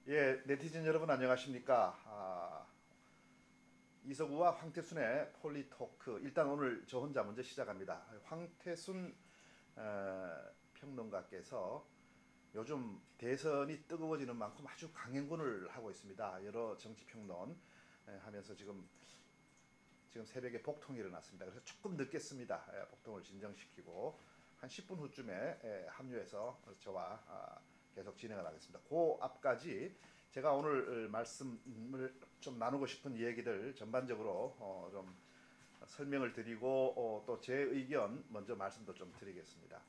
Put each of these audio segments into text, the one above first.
예, 네티즌 여러분 안녕하십니까? 이서구와 황태순의 폴리토크. 일단 오늘 저 혼자 먼저 시작합니다. 황태순 평론가께서 요즘 대선이 뜨거워지는 만큼 아주 강행군을 하고 있습니다. 여러 정치평론 하면서 지금 새벽에 복통이 일어났습니다. 그래서 조금 늦겠습니다. 복통을 진정시키고 한 10분 후쯤에 합류해서 저와 계속 진행을 하겠습니다. 그 앞까지 제가 오늘 말씀을 좀 나누고 싶은 얘기들 전반적으로 좀 설명을 드리고 또 제 의견 먼저 말씀도 좀 드리겠습니다.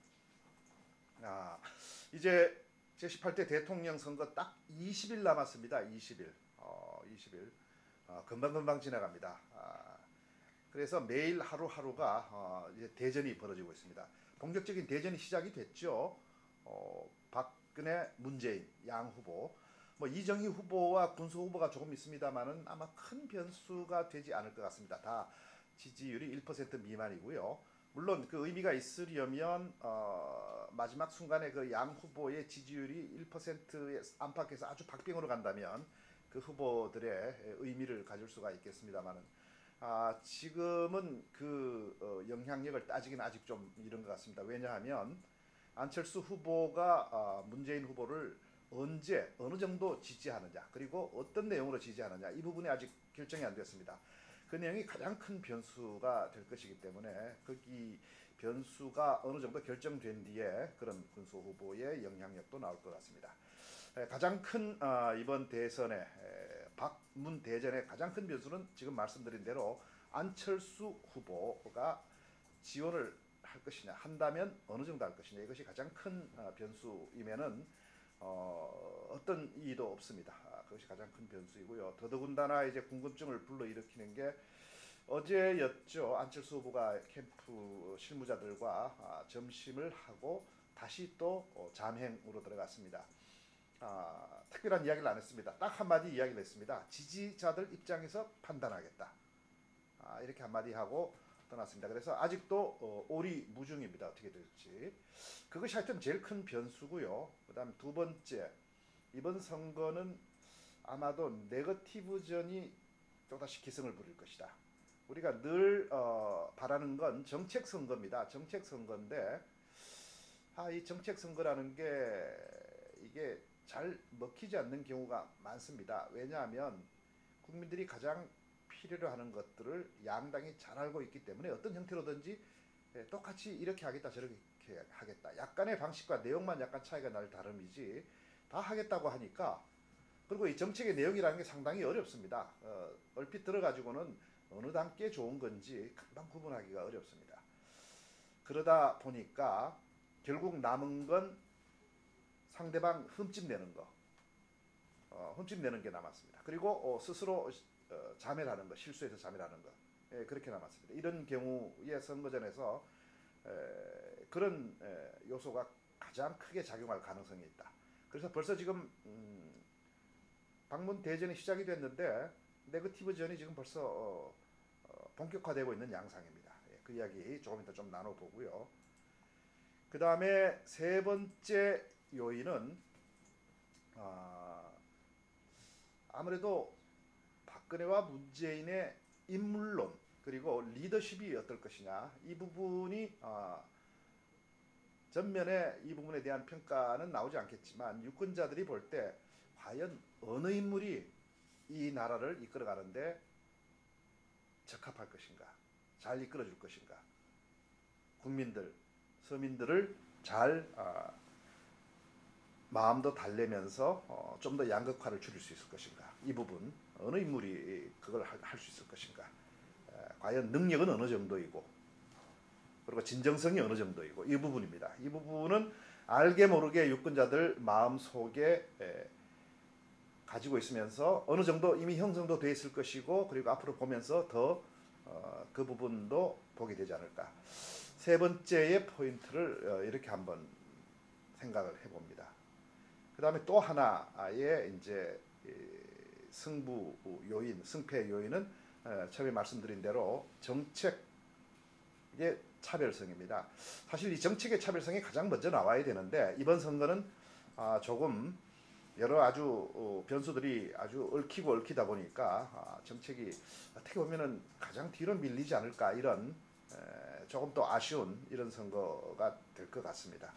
이제 제18대 대통령 선거 딱 20일 남았습니다. 20일. 20일. 금방금방 지나갑니다. 그래서 매일 하루하루가 이제 대전이 벌어지고 있습니다. 본격적인 대전이 시작이 됐죠. 박근혜, 문재인 양 후보, 뭐 이정희 후보와 군수 후보가 조금 있습니다만은 아마 큰 변수가 되지 않을 것 같습니다. 다 지지율이 1% 미만이고요. 물론 그 의미가 있으려면 마지막 순간에 그 양 후보의 지지율이 1%에 안팎에서 아주 박빙으로 간다면 그 후보들의 의미를 가질 수가 있겠습니다만은 지금은 그 영향력을 따지기는 아직 좀 이른 것 같습니다. 왜냐하면 안철수 후보가 문재인 후보를 언제 어느 정도 지지하느냐 그리고 어떤 내용으로 지지하느냐 이 부분이 아직 결정이 안 됐습니다. 그 내용이 가장 큰 변수가 될 것이기 때문에 거기 변수가 어느 정도 결정된 뒤에 그런 군수 후보의 영향력도 나올 것 같습니다. 가장 큰 이번 대선의 박문 대전의 가장 큰 변수는 지금 말씀드린 대로 안철수 후보가 지원을 할 것이냐 한다면 어느 정도 할 것이냐 이것이 가장 큰 변수이면은 어떤 이의도 없습니다. 그것이 가장 큰 변수이고요. 더더군다나 이제 궁금증을 불러일으키는 게 어제였죠. 안철수 후보가 캠프 실무자들과 점심을 하고 다시 또 잠행으로 들어갔습니다. 특별한 이야기를 안 했습니다. 딱 한마디 이야기를 했습니다. 지지자들 입장에서 판단하겠다. 이렇게 한마디 하고 떠났습니다. 그래서 아직도 오리무중입니다. 어떻게 될지. 그것이 하여튼 제일 큰 변수고요. 그 다음 두 번째, 이번 선거는 아마도 네거티브전이 또다시 기승을 부릴 것이다. 우리가 늘 바라는 건 정책 선거입니다. 정책 선거인데 이 정책 선거라는 게 이게 잘 먹히지 않는 경우가 많습니다. 왜냐하면 국민들이 가장 필요로 하는 것들을 양당이 잘 알고 있기 때문에 어떤 형태로든지 똑같이 이렇게 하겠다 저렇게 하겠다 약간의 방식과 내용만 약간 차이가 날 다름이지 다 하겠다고 하니까 그리고 이 정책의 내용이라는 게 상당히 어렵습니다. 얼핏 들어가지고는 어느 당께 좋은 건지 금방 구분하기가 어렵습니다. 그러다 보니까 결국 남은 건 상대방 흠집 내는 거, 흠집 내는 게 남았습니다. 그리고 스스로 자멸하는 거, 실수해서 자멸하는 거, 그렇게 남았습니다. 이런 경우에 선거전에서 그런 요소가 가장 크게 작용할 가능성이 있다. 그래서 벌써 지금 방문 대전이 시작이 됐는데 네거티브전이 지금 벌써 본격화되고 있는 양상입니다. 그 이야기 조금 이따 좀 나눠보고요. 그 다음에 세 번째 요인은 아무래도 박근혜와 문재인의 인물론 그리고 리더십이 어떨 것이냐 이 부분이 전면에 이 부분에 대한 평가는 나오지 않겠지만 유권자들이 볼 때 과연 어느 인물이 이 나라를 이끌어가는데 적합할 것인가 잘 이끌어줄 것인가 국민들 서민들을 잘 마음도 달래면서 좀 더 양극화를 줄일 수 있을 것인가 이 부분 어느 인물이 그걸 할 수 있을 것인가 과연 능력은 어느 정도이고 그리고 진정성이 어느 정도이고 이 부분입니다. 이 부분은 알게 모르게 유권자들 마음속에 가지고 있으면서 어느 정도 이미 형성도 돼 있을 것이고 그리고 앞으로 보면서 더 그 부분도 보게 되지 않을까. 세 번째의 포인트를 이렇게 한번 생각을 해봅니다. 그 다음에 또 하나의 이제 승부 요인, 승패 요인은 처음에 말씀드린 대로 정책의 차별성입니다. 사실 이 정책의 차별성이 가장 먼저 나와야 되는데 이번 선거는 조금 여러 아주 변수들이 아주 얽히고 얽히다 보니까 정책이 어떻게 보면은 가장 뒤로 밀리지 않을까 이런 조금 또 아쉬운 이런 선거가 될 것 같습니다.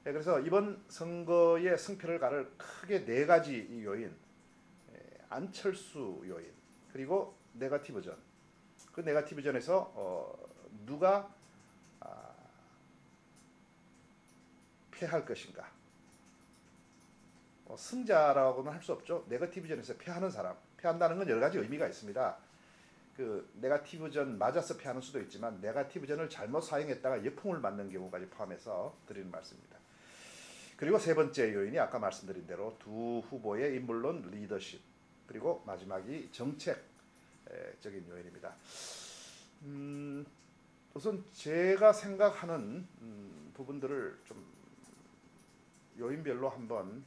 그래서 이번 선거의 승패를 가를 크게 네 가지 요인, 안철수 요인, 그리고 네거티브전. 그 네거티브전에서 누가 패할 것인가. 승자라고는 할 수 없죠. 네거티브전에서 패하는 사람, 패한다는 건 여러 가지 의미가 있습니다. 그 네거티브전 맞아서 패하는 수도 있지만 네거티브전을 잘못 사용했다가 역풍을 맞는 경우까지 포함해서 드리는 말씀입니다. 그리고 세 번째 요인이 아까 말씀드린 대로 두 후보의 인물론 리더십, 그리고 마지막이 정책적인 요인입니다. 우선 제가 생각하는 부분들을 좀 요인별로 한번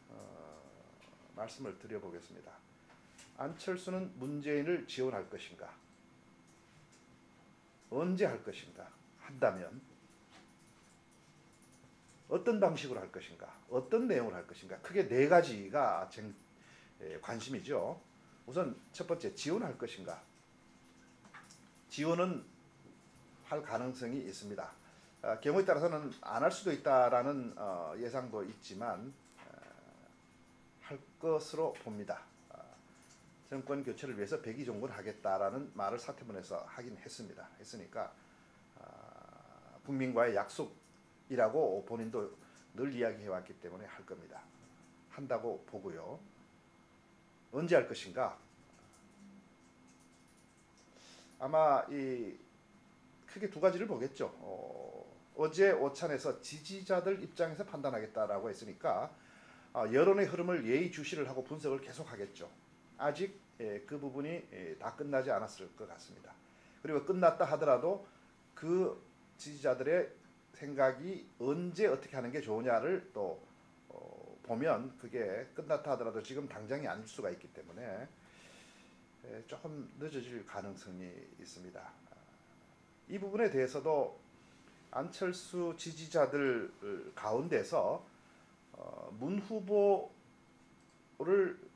말씀을 드려보겠습니다. 안철수는 문재인을 지원할 것인가? 언제 할 것인가? 한다면 어떤 방식으로 할 것인가? 어떤 내용을 할 것인가? 크게 네 가지가 관심이죠. 우선 첫 번째, 지원할 것인가? 지원은 할 가능성이 있습니다. 경우에 따라서는 안 할 수도 있다라는 예상도 있지만 할 것으로 봅니다. 정권 교체를 위해서 백의종군하겠다라는 말을 사퇴문에서 하긴 했으니까 국민과의 약속이라고 본인도 늘 이야기해왔기 때문에 할 겁니다. 한다고 보고요. 언제 할 것인가? 아마 크게 두 가지를 보겠죠. 어제 오찬에서 지지자들 입장에서 판단하겠다라고 했으니까 여론의 흐름을 예의주시를 하고 분석을 계속하겠죠. 아직 그 부분이 다 끝나지 않았을 것 같습니다. 그리고 끝났다 하더라도 그 지지자들의 생각이 언제 어떻게 하는 게 좋으냐를 또 보면 그게 끝났다 하더라도 지금 당장이 아닐 수가 있기 때문에 조금 늦어질 가능성이 있습니다. 이 부분에 대해서도 안철수 지지자들 가운데서 문 후보를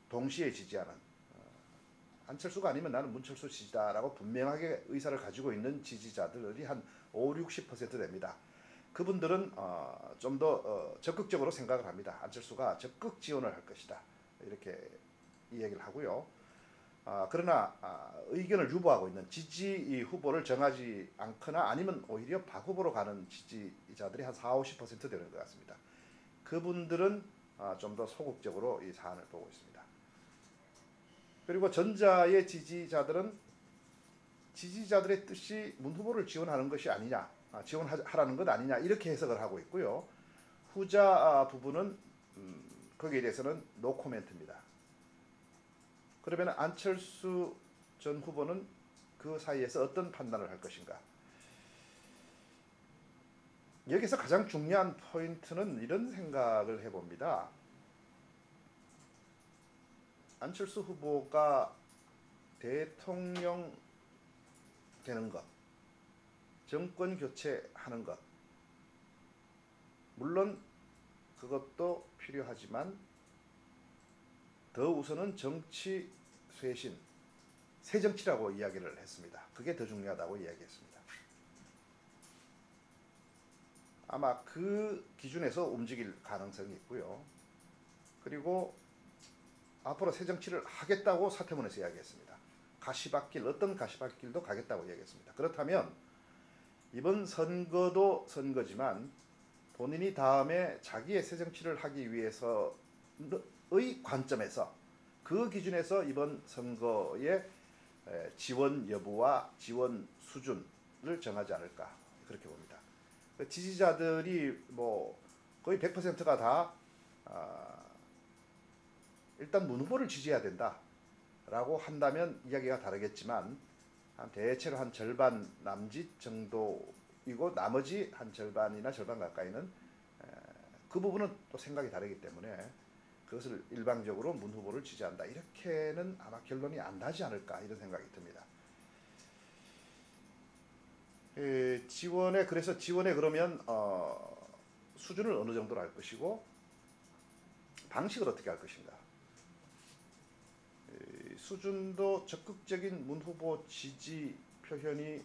동시에 지지하는, 안철수가 아니면 나는 문철수 지지다라고 분명하게 의사를 가지고 있는 지지자들이 한 50-60% 됩니다. 그분들은 좀 더 적극적으로 생각을 합니다. 안철수가 적극 지원을 할 것이다, 이렇게 이 얘기를 하고요. 그러나 의견을 유보하고 있는 지지 후보를 정하지 않거나 아니면 오히려 박 후보로 가는 지지자들이 한 40-50% 되는 것 같습니다. 그분들은 좀 더 소극적으로 이 사안을 보고 있습니다. 그리고 전자의 지지자들은 지지자들의 뜻이 문 후보를 지원하는 것이 아니냐, 지원하라는 것 아니냐, 이렇게 해석을 하고 있고요. 후자 부분은 거기에 대해서는 노 코멘트입니다. 그러면 안철수 전 후보는 그 사이에서 어떤 판단을 할 것인가? 여기서 가장 중요한 포인트는 이런 생각을 해봅니다. 안철수 후보가 대통령 되는 것, 정권 교체하는 것, 물론 그것도 필요하지만 더 우선은 정치 쇄신, 새 정치라고 이야기를 했습니다. 그게 더 중요하다고 이야기했습니다. 아마 그 기준에서 움직일 가능성이 있고요. 그리고 앞으로 새 정치를 하겠다고 사퇴문에서 이야기했습니다. 가시밭길, 어떤 가시밭길도 가겠다고 이야기했습니다. 그렇다면 이번 선거도 선거지만 본인이 다음에 자기의 새 정치를 하기 위해서의 관점에서, 그 기준에서 이번 선거의 지원 여부와 지원 수준을 정하지 않을까, 그렇게 봅니다. 지지자들이 뭐 거의 100%가 다 일단 문 후보를 지지해야 된다라고 한다면 이야기가 다르겠지만 대체로 한 절반 남짓 정도이고 나머지 한 절반이나 절반 가까이는 그 부분은 또 생각이 다르기 때문에 그것을 일방적으로 문 후보를 지지한다, 이렇게는 아마 결론이 안 나지 않을까, 이런 생각이 듭니다. 그래서 지원에 그러면 수준을 어느 정도로 할 것이고 방식을 어떻게 할 것인가. 이 수준도 적극적인 문 후보 지지 표현이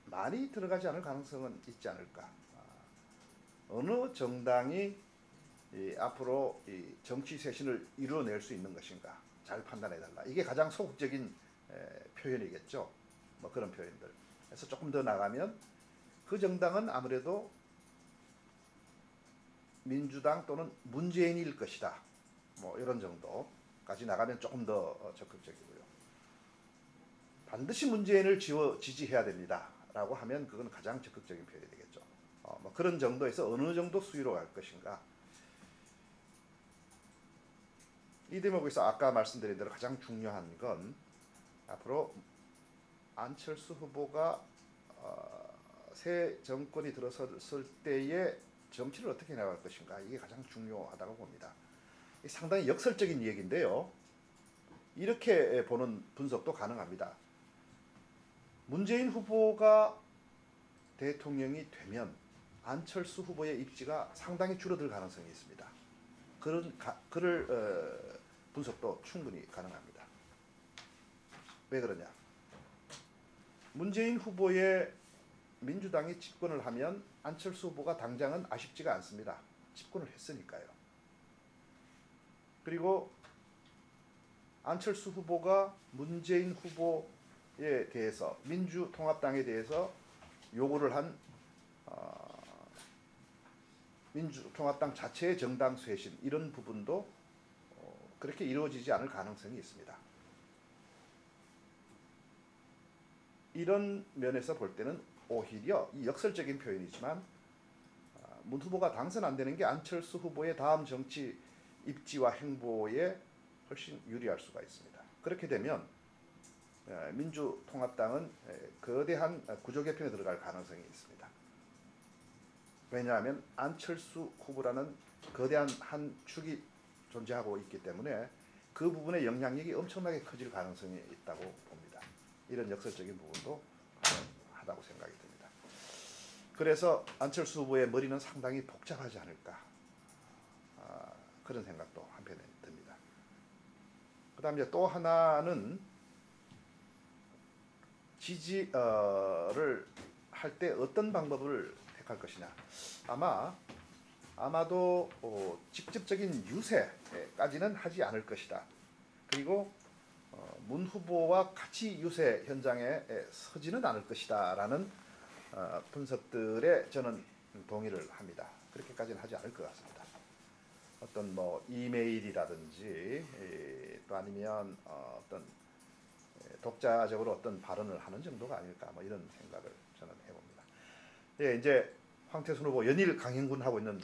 많이 들어가지 않을 가능성은 있지 않을까. 어느 정당이 앞으로 이 정치 쇄신을 이루어낼 수 있는 것인가 잘 판단해달라. 이게 가장 소극적인 표현이겠죠. 뭐 그런 표현들. 그래서 조금 더 나가면 그 정당은 아무래도 민주당 또는 문재인일 것이다. 뭐 이런 정도까지 나가면 조금 더 적극적이고요. 반드시 문재인을 지지해야 됩니다라고 하면 그건 가장 적극적인 표현이 되겠죠. 뭐 그런 정도에서 어느 정도 수위로 갈 것인가. 이 대목에서 아까 말씀드린 대로 가장 중요한 건 앞으로 안철수 후보가 새 정권이 들어섰을 때의 정치를 어떻게 나갈 것인가. 이게 가장 중요하다고 봅니다. 상당히 역설적인 얘기인데요. 이렇게 보는 분석도 가능합니다. 문재인 후보가 대통령이 되면 안철수 후보의 입지가 상당히 줄어들 가능성이 있습니다. 그럴 분석도 충분히 가능합니다. 왜 그러냐? 문재인 후보의 민주당이 집권을 하면 안철수 후보가 당장은 아쉽지가 않습니다. 집권을 했으니까요. 그리고 안철수 후보가 문재인 후보에 대해서 민주통합당에 대해서 요구를 한 민주통합당 자체의 정당 쇄신 이런 부분도 그렇게 이루어지지 않을 가능성이 있습니다. 이런 면에서 볼 때는 오히려 이 역설적인 표현이지만 문 후보가 당선 안 되는 게 안철수 후보의 다음 정치 입지와 행보에 훨씬 유리할 수가 있습니다. 그렇게 되면 민주통합당은 거대한 구조 개편에 들어갈 가능성이 있습니다. 왜냐하면 안철수 후보라는 거대한 한 축이 존재하고 있기 때문에 그 부분의 영향력이 엄청나게 커질 가능성이 있다고 봅니다. 이런 역설적인 부분도 가능하다고 생각이 듭니다. 그래서 안철수 후보의 머리는 상당히 복잡하지 않을까 그런 생각도 한편에 듭니다. 그 다음에 또 하나는 지지를 할 때 어떤 방법을 택할 것이냐. 아마도 직접적인 유세까지는 하지 않을 것이다. 그리고 문 후보와 같이 유세 현장에 서지는 않을 것이다 라는 분석들에 저는 동의를 합니다. 그렇게까지는 하지 않을 것 같습니다. 어떤 뭐 이메일이라든지 또 아니면 어떤 독자적으로 어떤 발언을 하는 정도가 아닐까 뭐 이런 생각을 저는 해봅니다. 예, 이제 황태순 후보 연일 강행군하고 있는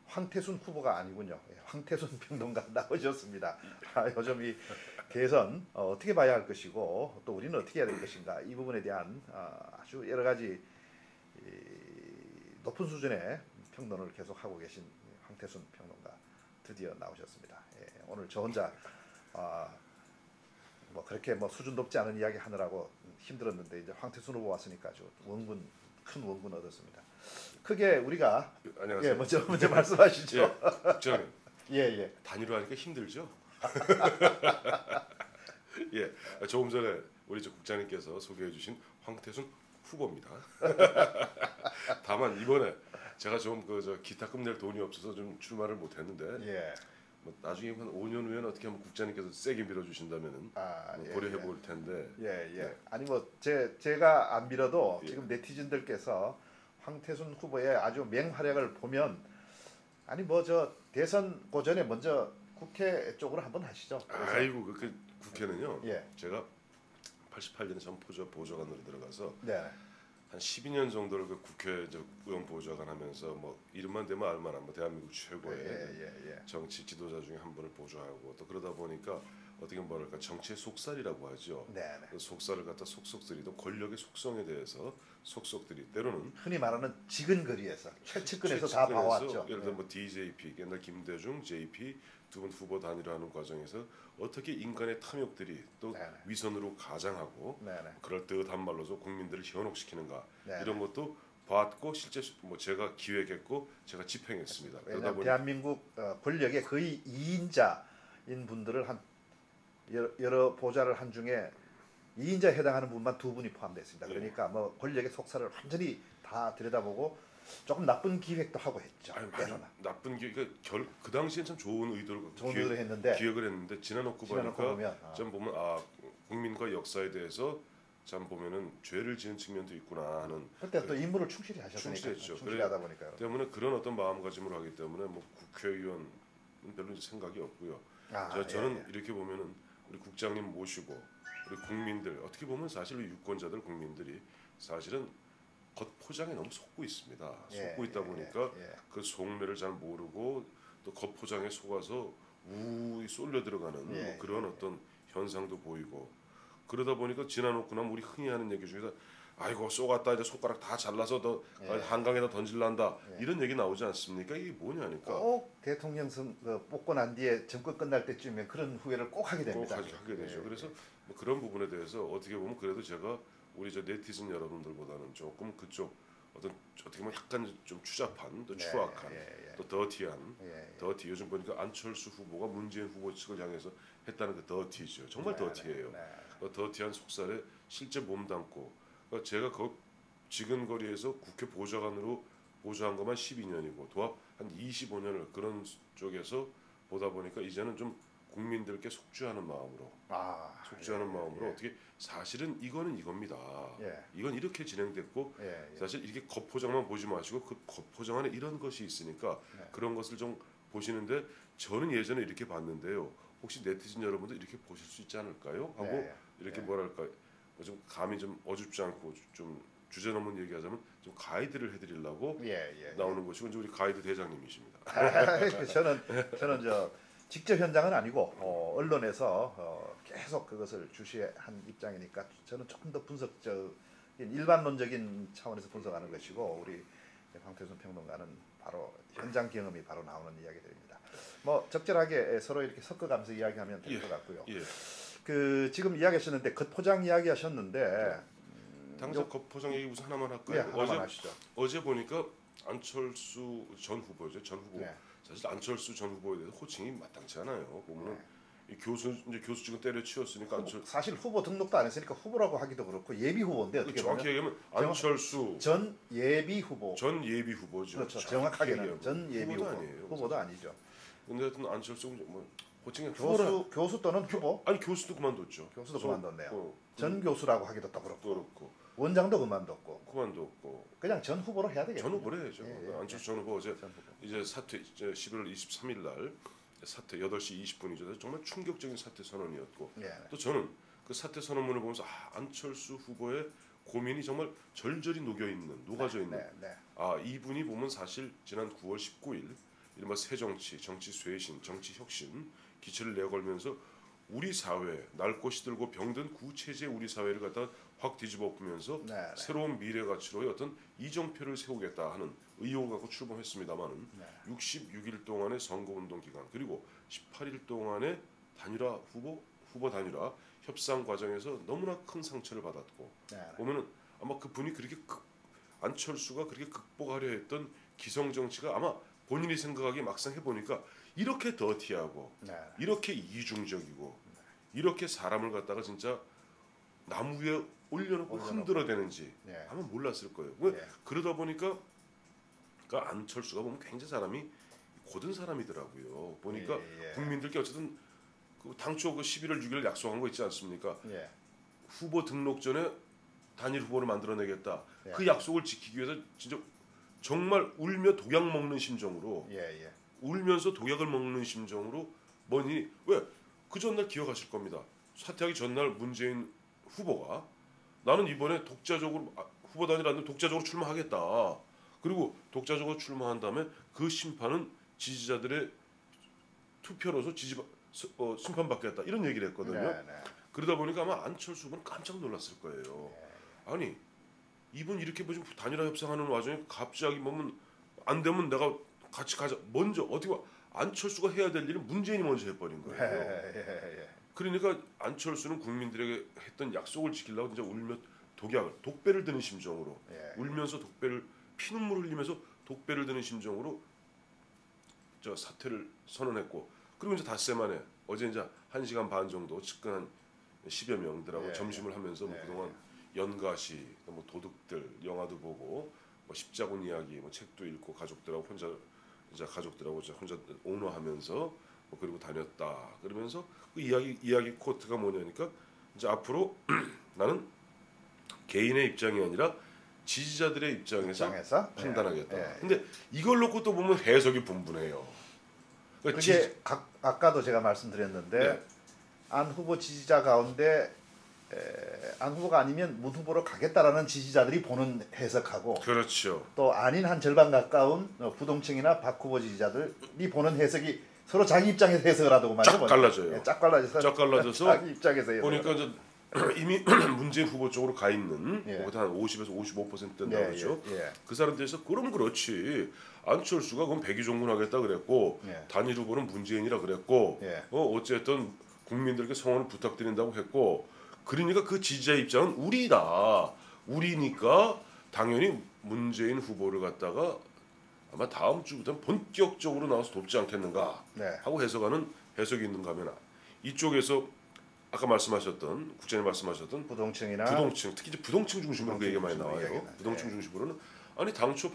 황태순 후보가 아니군요. 예, 황태순 평론가 나오셨습니다. 요즘 이 대선 어떻게 봐야 할 것이고 또 우리는 어떻게 해야 될 것인가 이 부분에 대한 아주 여러 가지 높은 수준의 평론을 계속하고 계신 황태순 평론가 드디어 나오셨습니다. 예, 오늘 저 혼자 뭐 그렇게 뭐 수준 높지 않은 이야기 하느라고 힘들었는데 이제 황태순 후보 왔으니까 아주 큰 원군 얻었습니다. 크게 우리가 안녕하세요. 예, 먼저 말씀하시죠. 예, 국장님. 예. 단위로 하니까 힘들죠? 예, 조금 전에 우리 국장님께서 소개해주신 황태순 후보입니다. 다만 이번에 제가 좀 기타금 낼 돈이 없어서 좀 출마를 못했는데 예. 뭐 나중에 한 5년 후에는 어떻게 하면 국장님께서 세게 밀어주신다면은 뭐 고려해 볼 텐데. 예. 아니 뭐 제가 안 밀어도 예. 지금 네티즌들께서 황태순 후보의 아주 맹활약을 보면 아니 뭐 저 대선 고전에 먼저 국회 쪽으로 한번 하시죠. 아이고 그 국회는요. 예. 제가 88년에 전 보좌관으로 들어가서 네. 한 12년 정도를 그 국회 의원 보좌관 하면서 뭐 이름만 대면 알만한 뭐 대한민국 최고의 예. 정치 지도자 중에 한 분을 보좌하고 또 그러다 보니까 어떻게 뭐랄까 정치의 속살이라고 하죠. 네. 그 속살을 갖다 속속들이도 권력의 속성에 대해서 속속들이 때로는 흔히 말하는 지근거리에서 최측근에서 다 봐왔죠. 예를 들어 뭐 DJP 옛날 김대중, JP 두 분 후보 단일화하는 과정에서 어떻게 인간의 탐욕들이 또 네네. 위선으로 가장하고 네네. 그럴 듯한 말로서 국민들을 현혹시키는가 네네. 이런 것도 봤고 실제 뭐 제가 기획했고 제가 집행했습니다. 그러다 왜냐하면 보니 대한민국 권력의 거의 2인자인 분들을 한 여러 보좌를 한 중에 2인자에 해당하는 분만 2분이 포함됐습니다. 그러니까 뭐 권력의 속살을 완전히 다 들여다보고 조금 나쁜 기획도 하고 했죠. 아니, 때로는. 나쁜 그 당시엔 참 좋은 의도로 좋은 의도를 했는데 기획을 했는데 지나놓고 지나놓고 보니까 보면 좀 보면 국민과 역사에 대해서 참 보면은 죄를 지은 측면도 있구나 하는 그때 또 임무를 충실히 하셨으니까 충실했죠. 충실히 하다 보니까 때문에 그런 어떤 마음가짐을 하기 때문에 뭐 국회의원은 별로 이제 생각이 없고요. 저는 예. 이렇게 보면은 우리 국장님 모시고 우리 국민들 어떻게 보면 사실 우리 유권자들 국민들이 사실은 겉포장에 너무 속고 있습니다. 속고 있다 보니까 그 속내를 잘 모르고 또 겉포장에 속아서 우이 쏠려 들어가는 뭐 그런 어떤 현상도 보이고 그러다 보니까 지나놓고 나면 우리 흔히 하는 얘기 중에서 아이고 쏘갔다 이제 손가락 다 잘라서 더 한강에다 던질란다 이런 얘기 나오지 않습니까? 이게 뭐냐니까 꼭 대통령 뽑고 난 뒤에 정권 끝날 때쯤에 그런 후회를 꼭 하게 됩니다. 꼭 하게 되죠. 그래서 뭐 그런 부분에 대해서 어떻게 보면 그래도 제가 우리 저 네티즌 여러분들보다는 조금 그쪽 어떻게 보면 약간 좀 추잡한 또 추악한 또 더티한 더티 요즘 보니까 안철수 후보가 문재인 후보 측을 향해서 했다는 그 더티죠. 정말 더티해요. 그 더티한 속살에 실제 몸담고 그러니까 제가 지근거리에서 국회 보좌관으로 보좌한 것만 12년이고 도합 한 25년을 그런 쪽에서 보다 보니까 이제는 좀 국민들께 속죄하는 마음으로 어떻게 사실은 이거는 이겁니다. 이건 이렇게 진행됐고 사실 이렇게 겉포장만 보지 마시고 그 겉포장 안에 이런 것이 있으니까 그런 것을 좀 보시는데 저는 예전에 이렇게 봤는데요. 혹시 네티즌 여러분도 이렇게 보실 수 있지 않을까요? 하고 이렇게 뭐랄까 좀 감이 좀 어줍지 않고 좀 주제 넘은 얘기하자면 좀 가이드를 해드리려고 나오는 것이고 이제 우리 가이드 대장님이십니다. 저는 저 직접 현장은 아니고 언론에서 계속 그것을 주시한 입장이니까 저는 조금 더 일반론적인 차원에서 분석하는 것이고 우리 황태순 평론가는 바로 현장 경험이 바로 나오는 이야기들입니다. 뭐 적절하게 서로 이렇게 섞어가면서 이야기하면 될 것 같고요. 그 지금 이야기하셨는데 겉포장 이야기하셨는데 당장 겉포장 얘기 우선 하나만 할까요? 하나만 하시죠. 어제 보니까 안철수 전 후보죠. 전 후보. 사실 안철수 전 후보에 대해서 호칭이 마땅치 않아요. 보면은 이 교수 지금 때려치웠으니까 사실 후보 등록도 안 했으니까 후보라고 하기도 그렇고 예비 후보인데 어떻게 정확히 얘기하면 안철수 전 예비 후보. 전 예비 후보죠. 그렇죠. 정확하게는 전 예비 후보. 아니에요. 후보도 아니죠. 근데 하여튼 안철수 뭐 호칭이 교수 또는 후보? 아니 교수도 그만뒀죠. 교수도 그만뒀네요. 전 교수라고 하기도 또 그렇고. 그렇고 원장도 그만뒀고. 그냥 전 후보로 해야 되겠죠. 전 후보로 해야죠. 안철수 전 후보 이제 사퇴 11월 23일 날 사퇴 8시 20분이죠. 정말 충격적인 사퇴 선언이었고 또 저는 그 사퇴 선언문을 보면서 안철수 후보의 고민이 정말 절절히 녹아져 있는 이분이 보면 사실 지난 9월 19일 이른바 새정치, 정치 쇄신, 정치 혁신 기치를 내걸면서 우리 사회 낡고 시들고 병든 구체제 우리 사회를 갖다 확 뒤집어 엎으면서 새로운 미래 가치로의 어떤 이정표를 세우겠다 하는 의욕을 갖고 출범했습니다만은 66일 동안의 선거운동 기간 그리고 18일 동안의 단일화 후보 단일화 협상 과정에서 너무나 큰 상처를 받았고 보면은 아마 그분이 그렇게 안철수가 그렇게 극복하려 했던 기성 정치가 아마 본인이 생각하기에 막상 해보니까 이렇게 더티하고 이렇게 이중적이고 이렇게 사람을 갖다가 진짜 나무 위에 올려놓고 흔들어대는지 아마 몰랐을 거예요. 그러다 보니까 그러니까 안철수가 보면 굉장히 사람이 고든 사람이더라고요. 보니까 국민들께 어쨌든 당초 11월 6일 약속한 거 있지 않습니까? 후보 등록 전에 단일 후보를 만들어내겠다. 그 약속을 지키기 위해서 진짜 정말 울며 독약 먹는 심정으로 울면서 독약을 먹는 심정으로 뭐니 왜 그 전날 기억하실 겁니다. 사퇴하기 전날 문재인 후보가 나는 이번에 독자적으로 후보 단일 안 되면 독자적으로 출마하겠다. 그리고 독자적으로 출마한 다음에 그 심판은 지지자들의 투표로서 심판받겠다 이런 얘기를 했거든요. 그러다 보니까 아마 안철수 후보는 깜짝 놀랐을 거예요. 아니 이분 이렇게 뭐지 단일화 협상하는 와중에 갑자기 보면 안 되면 내가 같이 가자. 먼저 어떻게 안철수가 해야 될 일은 문재인이 먼저 해버린 거예요. 그러니까 안철수는 국민들에게 했던 약속을 지키려고 진짜 울며 독배를 드는 심정으로 울면서 피눈물 흘리면서 독배를 드는 심정으로 저 사퇴를 선언했고 그리고 이제 닷새 만에 어제 이제 1시간 반 정도 측근 10여 명들하고 예, 점심을 하면서 뭐 그동안 연가시, 뭐 도둑들 영화도 보고 뭐 십자군 이야기, 뭐 책도 읽고 가족들하고 혼자 이제 가족들하고 이제 혼자 오너하면서 뭐 그리고 다녔다. 그러면서 그 이야기 코트가 뭐냐니까 이제 앞으로 나는 개인의 입장이 아니라 지지자들의 입장에서 판단하겠다. 예. 근데 이걸 놓고 또 보면 해석이 분분해요. 그러니까 그게 아까도 제가 말씀드렸는데 네. 안 후보 지지자 가운데 안 후보가 아니면 문 후보로 가겠다라는 지지자들이 보는 해석하고 그렇죠. 또 아닌 한 절반 가까운 부동층이나 박 후보 지지자들이 보는 해석이 서로 자기 입장에서 해석을 하다고 말이죠. 쫙 갈라져요. 네, 쫙 갈라져서 자기 입장에서 보니까 이제 이미 문재인 후보 쪽으로 가 있는 예. 한 50에서 55% 된다 예, 그렇죠. 예. 그 사람들에서 그럼 그렇지. 안철수가 그럼 백의종군하겠다 그랬고 예. 단일 후보는 문재인이라 그랬고 예. 어쨌든 국민들께 성원을 부탁드린다고 했고 그러니까 그 지지자 입장은 우리니까 당연히 문재인 후보를 갖다가 아마 다음 주부터 본격적으로 나와서 돕지 않겠는가 네. 하고 해석하는 해석이 있는가 하면 이쪽에서 아까 말씀하셨던 국장님 말씀하셨던 부동층이나 부동층 특히 이제 부동층 중심으로 그 얘기가 많이 중심으로 나와요. 이야기는. 부동층 예. 중심으로는 아니 당초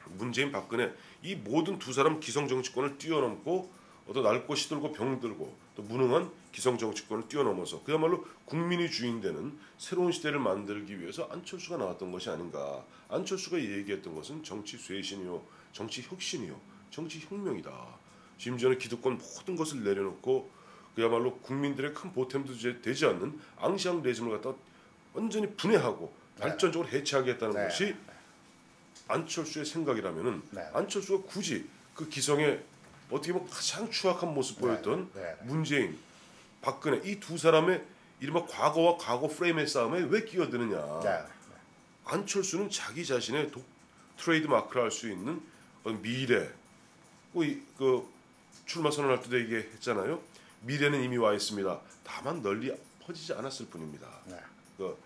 문재인 박근혜 이 모든 두 사람 기성 정치권을 뛰어넘고 어떤 낡고 시들고 병들고 또 무능한 기성 정치권을 뛰어넘어서 그야말로 국민이 주인되는 새로운 시대를 만들기 위해서 안철수가 나왔던 것이 아닌가. 안철수가 얘기했던 것은 정치 쇄신이요, 정치 혁신이요, 정치 혁명이다. 심지어는 기득권 모든 것을 내려놓고 그야말로 국민들의 큰 보탬도 되지 않는 앙시앙 레짐을 갖다 완전히 분해하고 발전적으로 해체하겠다는 네. 것이 안철수의 생각이라면은 네. 안철수가 굳이 그 기성의 어떻게 보면 가장 추악한 모습 보였던 네. 문재인, 박근혜 이 두 사람의 이른바 과거와 과거 프레임의 싸움에 왜 끼어드느냐. 네. 안철수는 자기 자신의 트레이드 마크를 할 수 있는 미래, 그 출마 선언할 때도 얘기했잖아요. 미래는 이미 와 있습니다. 다만 널리 퍼지지 않았을 뿐입니다. 네. 그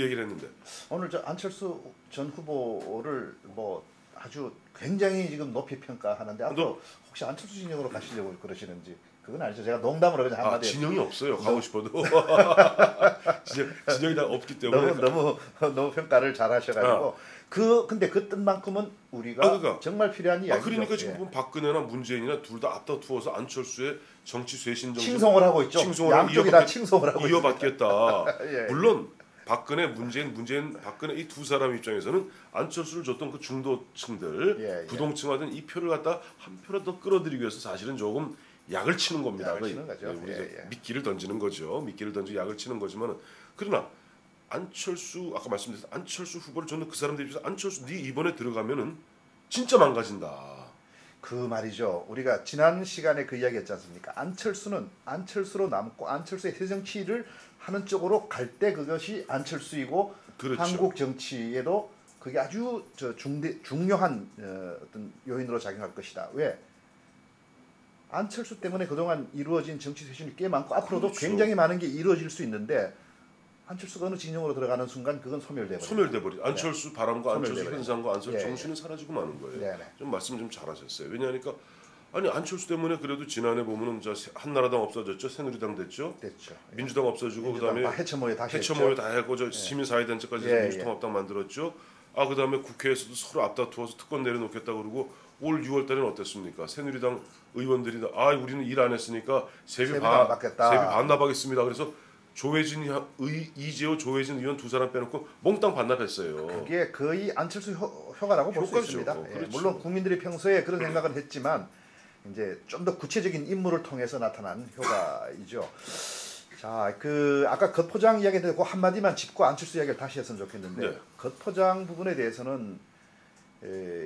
얘기를 했는데 오늘 저 안철수 전 후보를 뭐 아주 굉장히 지금 높이 평가하는데 앞으로 혹시 안철수 진영으로 가시려고 그러시는지 그건 아니죠. 제가 농담으로 그냥 한마디. 진영이 없어요. 가고 싶어도 진영이 다 없기 때문에 너무 평가를 잘 하셔가지고 근데 그 뜻만큼은 우리가 그러니까. 정말 필요한 이야기죠. 그러니까 지금 보면 박근혜나 문재인이나 둘 다 앞다투어서 안철수의 정치 쇄신 정신 칭송을 하고 있죠. 양쪽이 다 칭송을 하고 이어받겠다. 예. 물론 박근혜, 문재인, 박근혜 이 두 사람 입장에서는 안철수를 줬던 그 중도층들, 부동층화된 이 표를 갖다 한 표라도 더 끌어들이기 위해서 사실은 조금 약을 치는 겁니다. 약을 치는 거죠. 우리 미끼를 던지는 거죠. 미끼를 던지고 약을 치는 거지만 그러나 안철수 아까 말씀드린 안철수 후보를 저는 그 사람들 입장에서 안철수 네 이번에 들어가면은 진짜 망가진다. 그 말이죠. 우리가 지난 시간에 그 이야기했지 않습니까? 안철수는 안철수로 남고 안철수의 새정치를 하는 쪽으로 갈 때 그것이 안철수이고 그렇죠. 한국 정치에도 그게 아주 중요한 어떤 요인으로 작용할 것이다. 왜? 안철수 때문에 그동안 이루어진 정치 쇄신이 꽤 많고 앞으로도 그렇죠. 굉장히 많은 게 이루어질 수 있는데 안철수가 어느 진영으로 들어가는 순간 그건 소멸돼버려. 안철수 바람과 안철수 현상과 안철수 예, 정신은 사라지고 마는 거예요. 네네. 좀 말씀 좀 잘하셨어요. 왜냐하니까 아니 안철수 때문에 그래도 지난해 보면은 한나라당 없어졌죠, 새누리당 됐죠, 민주당 없어지고 그다음에 해처모에 다시 다 하고 시민사회단체까지 민주통합당 만들었죠. 그다음에 국회에서도 서로 앞다투어서 특권 내려놓겠다 그러고 올 6월달에는 어땠습니까? 새누리당 의원들이 우리는 일 안 했으니까 세비 반납하겠습니다. 그래서 이재호, 조혜진 의원 두 사람 빼놓고 몽땅 반납했어요. 그게 거의 안철수 효과라고 볼 수 있습니다. 그렇죠. 물론 국민들이 평소에 그런 생각을 했지만 이제 좀 더 구체적인 인물을 통해서 나타난 효과이죠. 자, 아까 겉포장 이야기도 그 한마디만 짚고 안철수 이야기를 다시 했으면 좋겠는데 네. 겉포장 부분에 대해서는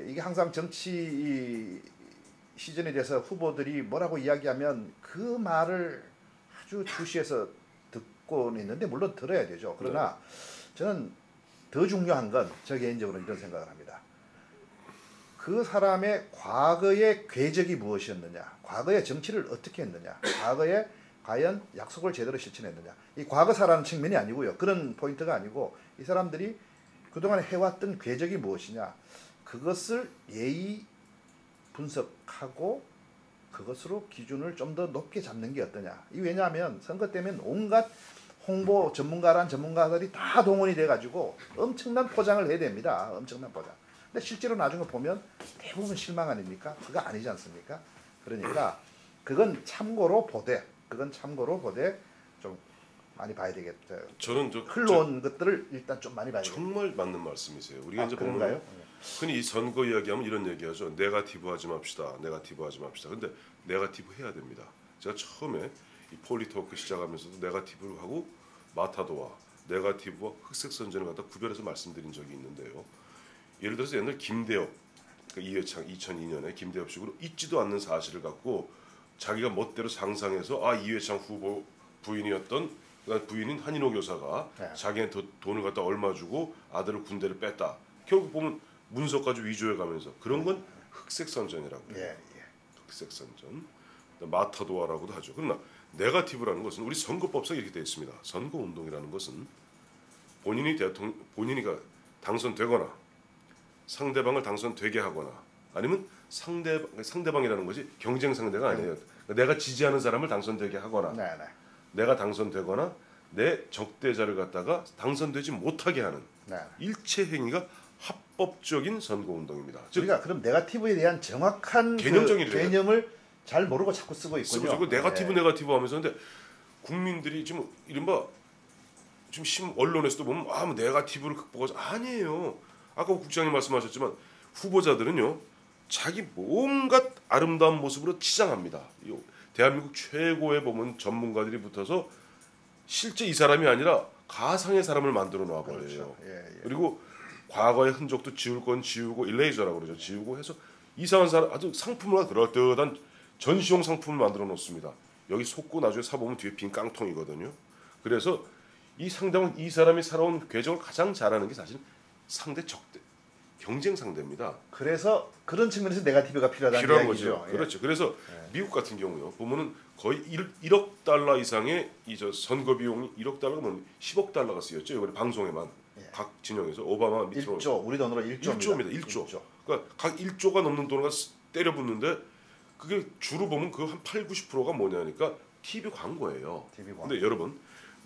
이게 항상 정치 시즌에 대해서 후보들이 뭐라고 이야기하면 그 말을 아주 주시해서 듣고는 있는데 물론 들어야 되죠. 그러나 저는 더 중요한 건 저 개인적으로 이런 생각을 합니다. 그 사람의 과거의 궤적이 무엇이었느냐, 과거의 정치를 어떻게 했느냐, 과거에 과연 약속을 제대로 실천했느냐. 이 과거사라는 측면이 아니고요. 그런 포인트가 아니고 이 사람들이 그동안 해왔던 궤적이 무엇이냐, 그것을 예의 분석하고 그것으로 기준을 좀 더 높게 잡는 게 어떠냐. 이 왜냐하면 선거 때면 온갖 홍보 전문가란 전문가들이 다 동원이 돼가지고 엄청난 포장을 해야 됩니다. 엄청난 포장. 근데 실제로 나중에 보면 대부분 실망 아닙니까? 그거 아니지 않습니까? 그러니까 그건 참고로 보되 좀 많이 봐야 되겠다. 저는 흘러온 것들을 일단 좀 많이 봐야 되겠다. 정말 맞는 말씀이세요. 우리가 이제 그런가요? 보면 흔히 이 선거 이야기하면 이런 얘기하죠. 네거티브 하지 맙시다. 네거티브 하지 맙시다. 근데 네거티브 해야 됩니다. 제가 처음에 이 폴리토크 시작하면서도 네거티브를 하고 마타도와 네거티브와 흑색 선전을 갖다 구별해서 말씀드린 적이 있는데요. 예를 들어서 옛날 김대엽, 이회창 2002년에 김대엽식으로 있지도 않는 사실을 갖고 자기가 멋대로 상상해서 이회창 후보 부인이었던 부인인 한인호 교사가 자기한테 돈을 갖다 얼마 주고 아들을 군대를 뺐다. 결국 보면 문서까지 위조해가면서 그런 건 흑색 선전이라고 해요. 흑색 선전, 마타도아라고도 하죠. 그러나 네거티브라는 것은 우리 선거법상 이렇게 되어 있습니다. 선거 운동이라는 것은 본인이가 당선되거나 상대방을 당선되게 하거나 아니면 상대방이라는 것이 경쟁 상대가 아니에요. 내가 지지하는 사람을 당선되게 하거나 내가 당선되거나 내 적대자를 갖다가 당선되지 못하게 하는 일체 행위가 합법적인 선거 운동입니다. 우리가 그럼 네거티브에 대한 정확한 개념을 잘 모르고 자꾸 쓰고 있군요. 쓰고 네거티브 하면서 근데 국민들이 지금 이른바 지금 언론에서도 보면 뭐 네거티브를 극복하자 아니에요. 아까 국장님 말씀하셨지만 후보자들은요 자기 온갖 아름다운 모습으로 치장합니다. 대한민국 최고의 보면 전문가들이 붙어서 실제 이 사람이 아니라 가상의 사람을 만들어 놔버려요. 그렇죠. 그리고 과거의 흔적도 지울 건 지우고 일레이저라고 그러죠. 지우고 해서 이상한 사람 아주 상품으로 그럴듯한 전시용 상품을 만들어 놓습니다. 여기 속고 나중에 사보면 뒤에 빈 깡통이거든요. 그래서 이 사람이 살아온 궤적을 가장 잘하는 게 사실 상대 적대 경쟁 상대입니다. 그래서 그런 측면에서 네거티브가 필요한 거죠. 그렇죠. 그래서 미국 같은 경우요 보면은 거의 1억 달러 이상의 선거 비용이 1억 달러가 뭐 10억 달러가 쓰였죠. 이번에 방송에만 각 진영에서 오바마 밑으로 1조 우리 돈으로 1조입니다. 1조. 그러니까 각 1조가 넘는 돈을 때려 붓는데 그게 주로 보면 그 한 80~90%가 뭐냐니까 TV 광고예요. 근데 여러분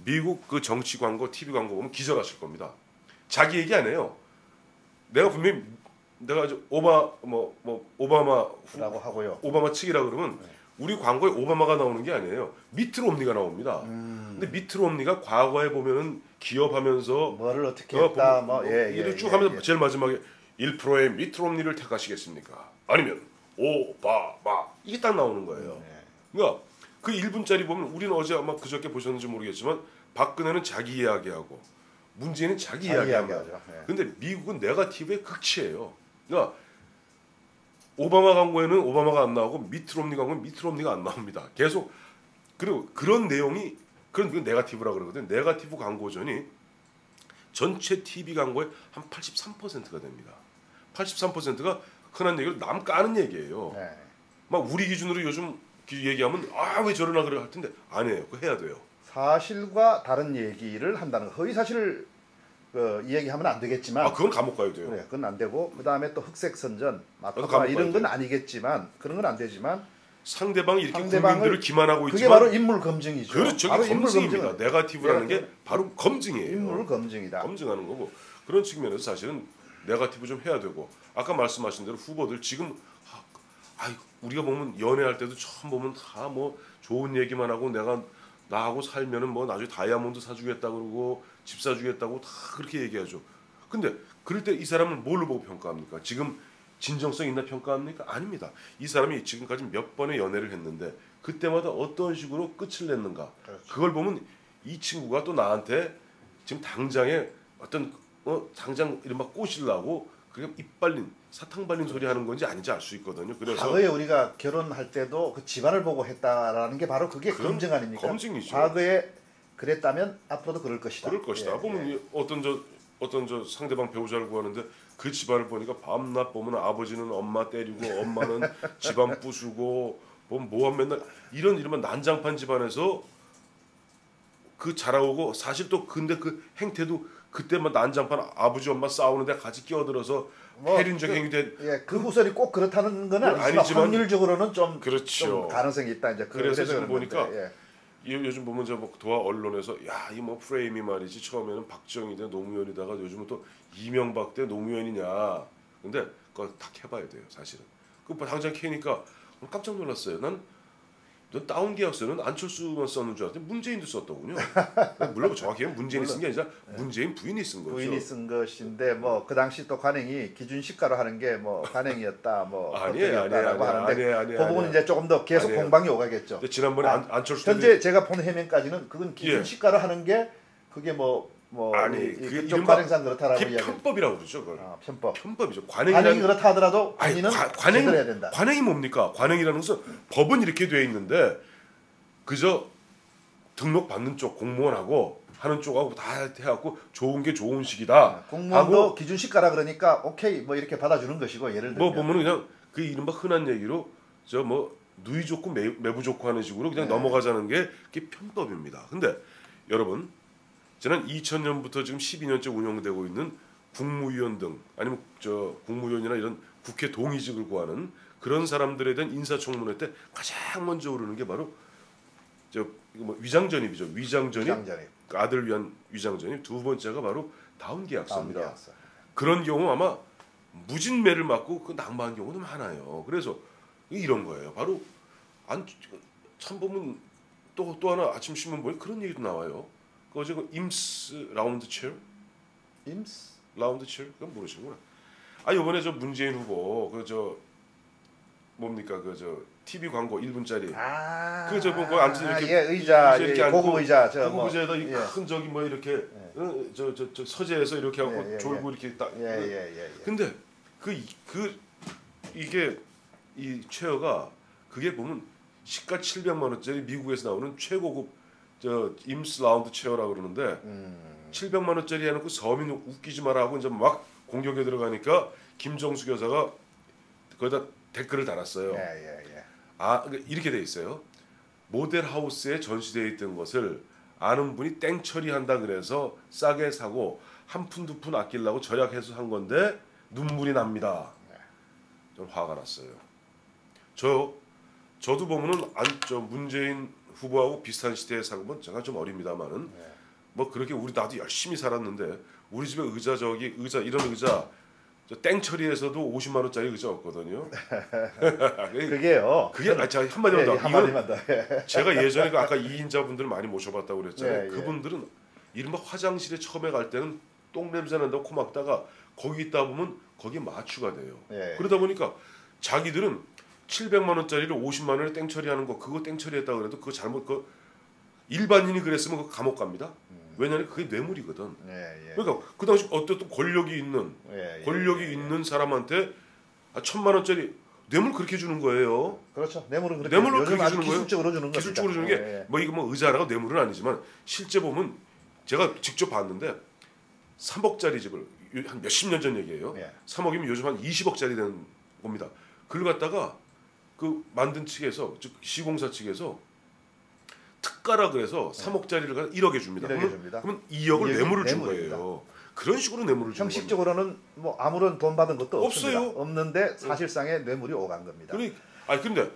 미국 그 정치 광고, TV 광고 보면 기절하실 겁니다. 자기 얘기 안 해요. 내가 분명히 내가 오바마라고 하고요. 오바마 측이라 그러면 우리 광고에 오바마가 나오는 게 아니에요. 미트 롬니가 나옵니다. 근데 미트 롬니가 과거에 보면은 기업하면서 뭐를 어떻게 했다 이를 쭉 하면서 제일 마지막에 1%의 미트 롬니를 택하시겠습니까? 아니면 오바마 이게 딱 나오는 거예요. 그러니까 그 1분짜리 보면 우리는 어제 아마 그저께 보셨는지 모르겠지만 박근혜는 자기 이야기하고 문재인은 자기 이야기하고 근데 미국은 네거티브의 극치예요. 그러니까 오바마 광고에는 오바마가 안 나오고 미트 롬니 광고는 미트 롬니가 안 나옵니다. 계속 그리고 그런 내용이 그런 네거티브라고 그러거든요. 네거티브 광고전이 전체 TV 광고의 한 83%가 됩니다. 83%가 흔한 얘기로 남 까는 얘기예요. 막 우리 기준으로 요즘 얘기하면 왜 저러나 그래 할 텐데 아니에요. 그거 해야 돼요. 사실과 다른 얘기를 한다는 거. 허위 사실을 이야기하면 안 되겠지만 그건 감옥 가야 돼요. 그래, 그건 안 되고 그다음에 또 흑색 선전, 마타도아 이런 건 아니겠지만 그런 건 안 되지만 상대방이 이렇게 국민들을 기만하고 그게 있지만 바로 인물 검증이죠. 그렇죠. 바로 검증입니다. 네거티브라는 게 바로 검증이에요. 인물 검증이다. 검증하는 거고 그런 측면에서 사실은 네거티브 좀 해야 되고 아까 말씀하신 대로 후보들 지금 우리가 보면 연애할 때도 처음 보면 다 뭐 좋은 얘기만 하고 나하고 살면은 뭐 나중에 다이아몬드 사주겠다 그러고 집 사주겠다고 다 그렇게 얘기하죠. 근데 그럴 때 이 사람을 뭘로 보고 평가합니까? 지금 진정성 있나 평가합니까? 아닙니다. 이 사람이 지금까지 몇 번의 연애를 했는데 그때마다 어떤 식으로 끝을 냈는가? 그렇죠. 그걸 보면 이 친구가 또 나한테 지금 당장에 어떤 당장 이른바 꼬시려고 그게 입 발린 사탕 발린 소리 하는 건지 아닌지 알 수 있거든요. 그래서 과거에 우리가 결혼할 때도 그 집안을 보고 했다라는 게 바로 그게 검증 아닙니까? 검증이죠. 과거에 그랬다면 앞으로도 그럴 것이다. 그럴 것이다. 보면 어떤 저 상대방 배우자를 구하는데 그 집안을 보니까 밤낮 보면 아버지는 엄마 때리고 엄마는 집안 부수고 보면 맨날 이런 난장판 집안에서 그 잘하고 사실 또 근데 그 행태도 그때 막 난장판 아버지 엄마 싸우는데 같이 끼어들어서 해린적 행위된 그 후설이 꼭 그렇다는 건 아니지만 확률적으로는 좀, 그렇죠. 좀 가능성이 있다 이제 그래서 지금 보니까 요즘 보면 저 뭐 도화 언론에서 야 이 뭐 프레임이 말이지 처음에는 박정희 대 노무현이다가 요즘은 또 이명박 대 노무현이냐 근데 그거 다 해봐야 돼요 사실은 그 당장 캐니까 깜짝 놀랐어요. 난 다운 계약서는 안철수만 썼는 줄 알았더니 문재인도 썼더군요. 물론 정확히는 문재인이 쓴 게 아니라 문재인 부인이 쓴 거죠. 부인이 쓴 것인데 뭐 그 당시 또 관행이 기준 시가로 하는 게 뭐 관행이었다 뭐 아니에요 하는데 그 부분은 이제 조금 더 계속 공방이 오가겠죠. 지난번에 안철수 현재 제가 본 해명까지는 그건 기준 시가로 하는 게 그게 그쪽 관행상 그렇다라고 이야기. 편법이라고 그러죠. 그걸. 편법. 편법이죠. 관행이 그렇다 하더라도 본인은 제대로 해야 된다. 관행이 뭡니까? 관행이라는 것은 법은 이렇게 돼 있는데 그저 등록 받는 쪽 공무원하고 하는 쪽하고 다 해갖고 좋은 게 좋은 식이다. 공무원도 하고 기준 시가라 그러니까 오케이 뭐 이렇게 받아주는 것이고 예를 들면 뭐 보면은 그냥 그 이른바 흔한 얘기로 저 뭐 누이 좋고 매부 좋고 하는 식으로 그냥 넘어가자는 게 그게 편법입니다. 근데 여러분 지난 2000년부터 지금 12년째 운영되고 있는 국무위원 등 아니면 저 국무위원이나 이런 국회 동의직을 구하는 그런 사람들에 대한 인사청문회 때 가장 먼저 오르는 게 바로 저 위장전입이죠. 위장전입. 그 아들 위한 위장전입. 두 번째가 바로 다운 계약서입니다. 그런 경우 아마 무진매를 맞고 그 낙마한 경우도 많아요. 그래서 이런 거예요. 바로 참 보면 또 하나 아침 신문 보니 그런 얘기도 나와요. 어제 그 임스 라운드 체어? 임스 라운드 체어? 그건 모르시는구나. 이번에 저 문재인 후보 그 뭡니까 TV 광고 1분짜리. 뭐 아무튼 이렇게 의자 고급 의자 고급 의자에다 큰 저기 뭐 이렇게 저 서재에서 이렇게 하고 졸고 이렇게 딱. 근데 이게 이 체어가 그게 보면 시가 700만 원짜리 미국에서 나오는 최고급 임스 라운드 체어라고 그러는데 700만 원짜리 해놓고 서민 웃기지 마라 하고 이제 막 공격에 들어가니까 김정숙 여사가 거기다 댓글을 달았어요. 이렇게 돼 있어요. 모델하우스에 전시되어 있던 것을 아는 분이 땡 처리한다 그래서 싸게 사고 한 푼 두 푼 아끼려고 절약해서 한 건데 눈물이 납니다. 좀 화가 났어요. 저도 보면은 문재인 후보하고 비슷한 시대에 산 건 제가 좀 어립니다만은 뭐 그렇게 나도 열심히 살았는데 우리 집에 의자 이런 의자 땡 처리에서도 50만 원짜리 의자 없거든요. 그게요. 제가 한마디만 더. 한마디만 더. 제가 예전에 아까 2인자분들 많이 모셔봤다고 그랬잖아요. 그분들은 이른바 화장실에 처음에 갈 때는 똥 냄새 난다고 코 막다가 거기 있다 보면 거기에 마취가 돼요. 그러다 보니까 자기들은 700만 원짜리를 50만 원에 땡 처리하는 거 그거 땡 처리했다 그래도 그거 잘못 일반인이 그랬으면 그 감옥 갑니다. 왜냐하면 그게 뇌물이거든. 그러니까 그 당시 어떤 권력이 있는 사람한테 1000만 원짜리 뇌물 그렇게 주는 거예요. 그렇죠. 뇌물은 그렇게 주는 기술적으로 주는 거죠. 기술적으로 주는 게 뭐 이거 뭐 의자라고 뇌물은 아니지만 실제 보면 제가 직접 봤는데 3억짜리 집을 한 몇십 년 전 얘기예요. 3억이면 요즘 한 20억짜리 되는 겁니다. 그걸 갖다가 그 만든 측에서 즉 시공사 측에서 특가라 그래서 3억짜리를 1억에 줍니다. 그러면 2억을 뇌물을 준 거예요. 그런 식으로 뇌물을 준 겁니다. 형식적으로는 뭐 아무런 돈 받은 것도 없어요. 없는데 사실상의 뇌물이 오간 겁니다. 근데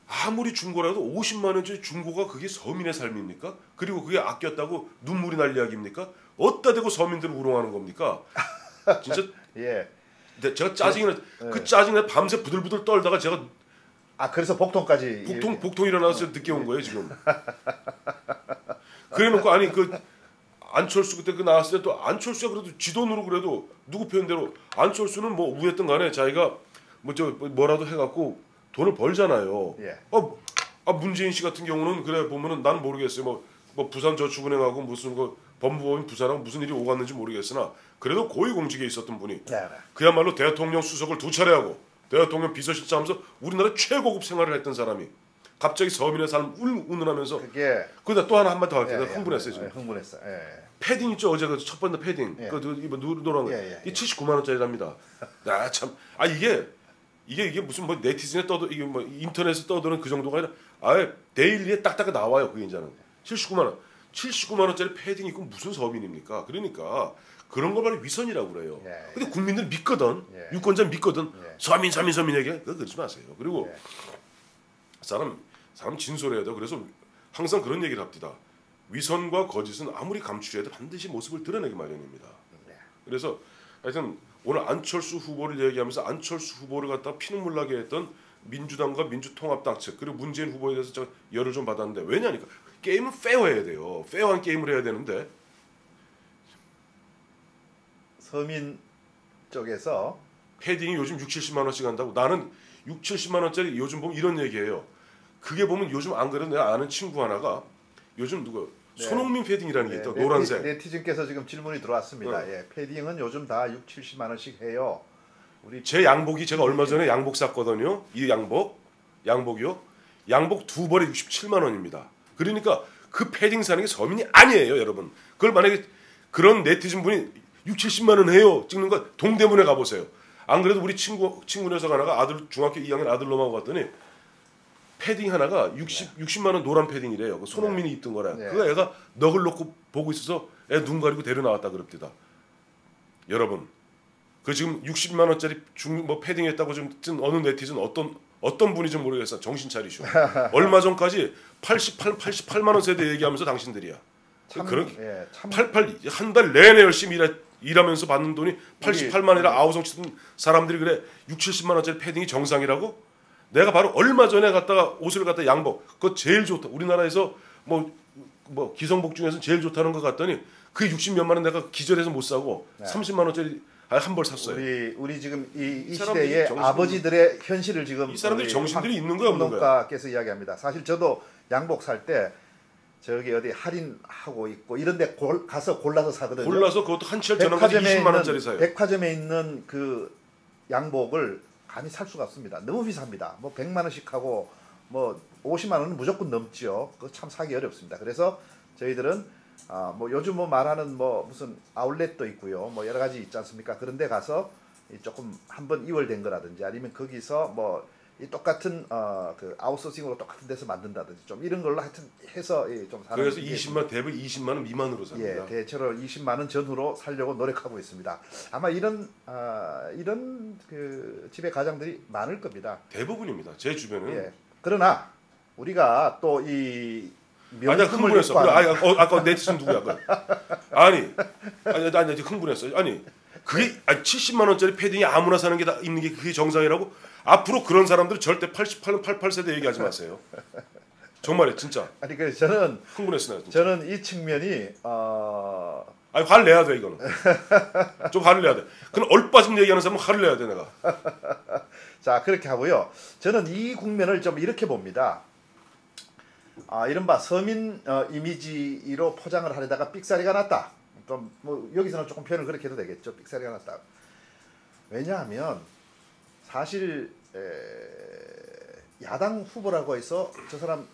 아무리 준 거라도 50만 원짜리 준 거가 그게 서민의 삶입니까? 그리고 그게 아꼈다고 눈물이 날 이야기입니까? 어디다 대고 서민들을 우롱하는 겁니까? 진짜 제가 짜증이 그 짜증에 밤새 부들부들 떨다가 제가 그래서 복통까지 복통 일어나서 늦게 온 거예요 지금. 그래놓고 안철수 그때 나왔을 때 또 안철수가 그래도 지 돈으로 그래도 누구 표현대로 안철수는 뭐 우했든 간에 자기가 뭐라도 해갖고 돈을 벌잖아요. 문재인 씨 같은 경우는 그래 보면은 나는 모르겠어요. 뭐 부산저축은행하고 무슨 법무법인 부산하고 무슨 일이 오갔는지 모르겠으나 그래도 고위공직에 있었던 분이 그야말로 대통령 수석을 2차례 하고 대통령 비서실장 하면서 우리나라 최고급 생활을 했던 사람이 갑자기 서민의 삶 운운하면서 그러다 또 한번 더 할게요. 흥분했어요 지금. 흥분했어. 패딩 있죠. 어제 그 첫 번째 패딩 노란 거 이 79만 원짜리랍니다. 이게 무슨 뭐 네티즌에 떠도 이게 뭐 인터넷에 떠도는 그 정도가 아니라 아예 데일리에 딱딱 나와요. 그게 이제는 79만 원. 79만 원짜리 패딩 입고 무슨 서민입니까? 그러니까 그런 걸 바로 위선이라고 그래요. 예, 근데 국민들 믿거든. 예. 유권자 믿거든. 예. 서민에게 그러지 마세요. 그리고 예. 사람 진솔해야 돼요. 그래서 항상 그런 얘기를 합니다. 위선과 거짓은 아무리 감추려도 반드시 모습을 드러내기 마련입니다. 그래서 하여튼 오늘 안철수 후보를 얘기하면서 안철수 후보를 갖다 피눈물 나게 했던 민주당과 민주통합당 측 그리고 문재인 후보에 대해서 제가 열을 좀 받았는데 왜냐니까 게임은 페어해야 돼요. 페어한 게임을 해야 되는데 서민 쪽에서 패딩이 요즘 6, 70만 원씩 한다고 나는 6, 70만 원짜리 요즘 보면 이런 얘기예요. 그게 보면 요즘 안 그래도 내가 아는 친구 하나가 요즘 누구 손흥민 패딩이라는 게 있다. 노란색. 네티즌께서 지금 질문이 들어왔습니다. 예, 패딩은 요즘 다 6, 70만 원씩 해요. 우리 제 양복이 제가 얼마 전에 양복 샀거든요. 이 양복이요. 양복 두 벌에 67만 원입니다. 그러니까 그 패딩 사는 게 서민이 아니에요, 여러분. 그걸 만약에 그런 네티즌 분이 6, 70만 원 해요. 찍는 거 동대문에 가보세요. 안 그래도 우리 친구 녀석 하나가 아들 중학교 2학년 아들 놈하고 갔더니 패딩 하나가 60만 원 노란 패딩이래요. 그 손흥민이 입던 거라. 그거 애가 넋을 놓고 보고 있어서 애 눈 가리고 데려 나왔다 그럽니다. 여러분, 그 지금 60만 원짜리 뭐 패딩 했다고 지금 어느 네티즌 어떤 분인지 모르겠어. 정신 차리시오. 얼마 전까지 88만 원 세대 얘기하면서 당신들이야. 그런 88 한 달 내내 열심히 일하면서 받는 돈이 88만이라 아우성 치던 사람들이 그래 6, 70만 원짜리 패딩이 정상이라고? 내가 바로 얼마 전에 옷을 갖다 양복 그거 제일 좋다. 우리나라에서 뭐 기성복 중에서 제일 좋다는 거 같더니 그 60몇만 원 내가 기절해서 못 사고 30만 원짜리 한 벌 샀어요. 우리 지금 이 시대의 아버지들의 현실을 지금 이 사람들이 정신들이 있는 거야 없는 거야? 평론가께서 이야기합니다. 사실 저도 양복 살 때 저기 어디 할인하고 있고 이런데 가서 골라서 사거든요. 골라서 그것도 한 치열 전원까지 20만 원짜리 사요. 백화점에 있는 그 양복을 감히 살 수가 없습니다. 너무 비쌉니다. 뭐 100만 원씩 하고 뭐 50만 원은 무조건 넘죠. 그거 참 사기 어렵습니다. 그래서 저희들은 뭐 요즘 뭐 말하는 뭐 무슨 아울렛도 있고요. 뭐 여러 가지 있지 않습니까? 그런데 가서 조금 한번 이월된 거라든지 아니면 거기서 뭐 이 똑같은 그 아웃소싱으로 똑같은 데서 만든다든지 좀 이런 걸로 하여튼 해서 좀 사는. 그래서 20만 20만 원 미만으로 삽니다. 예, 대체로 20만 원 전후로 살려고 노력하고 있습니다. 아마 이런 그 집의 가장들이 많을 겁니다. 대부분입니다. 제 주변은. 예. 그러나 우리가 또 이 아니 흥분했어. 아까 네티즌 누구야? 아니 흥분했어. 아니 그게 70만 원짜리 패딩이 아무나 사는 게 다 있는 게 그게 정상이라고? 앞으로 그런 사람들 절대 88세대 얘기하지 마세요. 정말에 진짜. 아니 그 저는 흥분했어요. 진짜. 저는 이 측면이 아니 화를 내야 돼 이거는. 좀 화를 내야 돼. 그럼 얼빠진 얘기하는 사람은 화를 내야 돼 내가. 자 그렇게 하고요. 저는 이 국면을 좀 이렇게 봅니다. 이른바 서민 이미지로 포장을 하려다가 삑사리가 났다. 좀 뭐 여기서는 조금 표현을 그렇게 해도 되겠죠. 삑사리가 났다. 왜냐하면 사실 야당 후보라고 해서 저 사람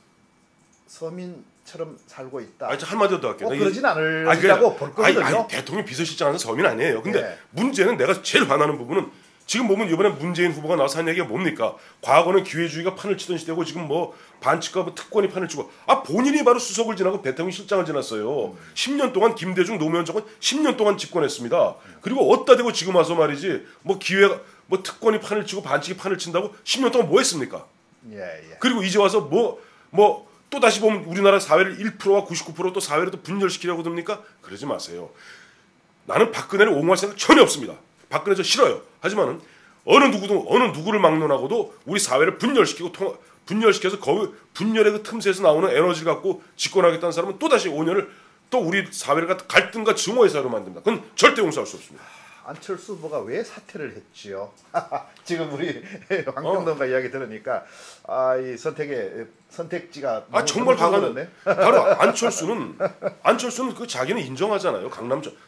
서민처럼 살고 있다. 한마디 더 할게요. 그러진 않으려고 볼 거거든요. 대통령 비서실장은 서민 아니에요. 근데 문제는 내가 제일 화나는 부분은 지금 보면 이번에 문재인 후보가 나와서 한 얘기가 뭡니까? 과거는 기회주의가 판을 치던 시대고 지금 뭐 반칙과 뭐 특권이 판을 치고 본인이 바로 수석을 지나고 대통령 실장을 지났어요. 10년 동안 김대중 노무현 정권 10년 동안 집권했습니다. 그리고 어디다 대고 지금 와서 말이지 뭐 기회가 뭐 특권이 판을 치고 반칙이 판을 친다고 10년 동안 뭐 했습니까? 그리고 이제 와서 뭐 또 다시 보면 우리나라 사회를 1%와 99%또 사회를 또 분열시키려고 듭니까? 그러지 마세요. 나는 박근혜를 옹호할 생각 전혀 없습니다. 박근혜 저 싫어요. 하지만은 어느 누구를 막론하고도 우리 사회를 분열시켜서 거기 분열의 그 틈새에서 나오는 에너지를 갖고 집권하겠다는 사람은 또 다시 5년을 또 우리 사회를 갈등과 증오의 사회로 만듭니다. 그건 절대 용서할 수 없습니다. 안철수 후보가 왜 사퇴를 했지요? 지금 우리 황평론가 이야기 들으니까 이 선택지가 정말 가관네. 바로 안철수는 그 자기는 인정하잖아요.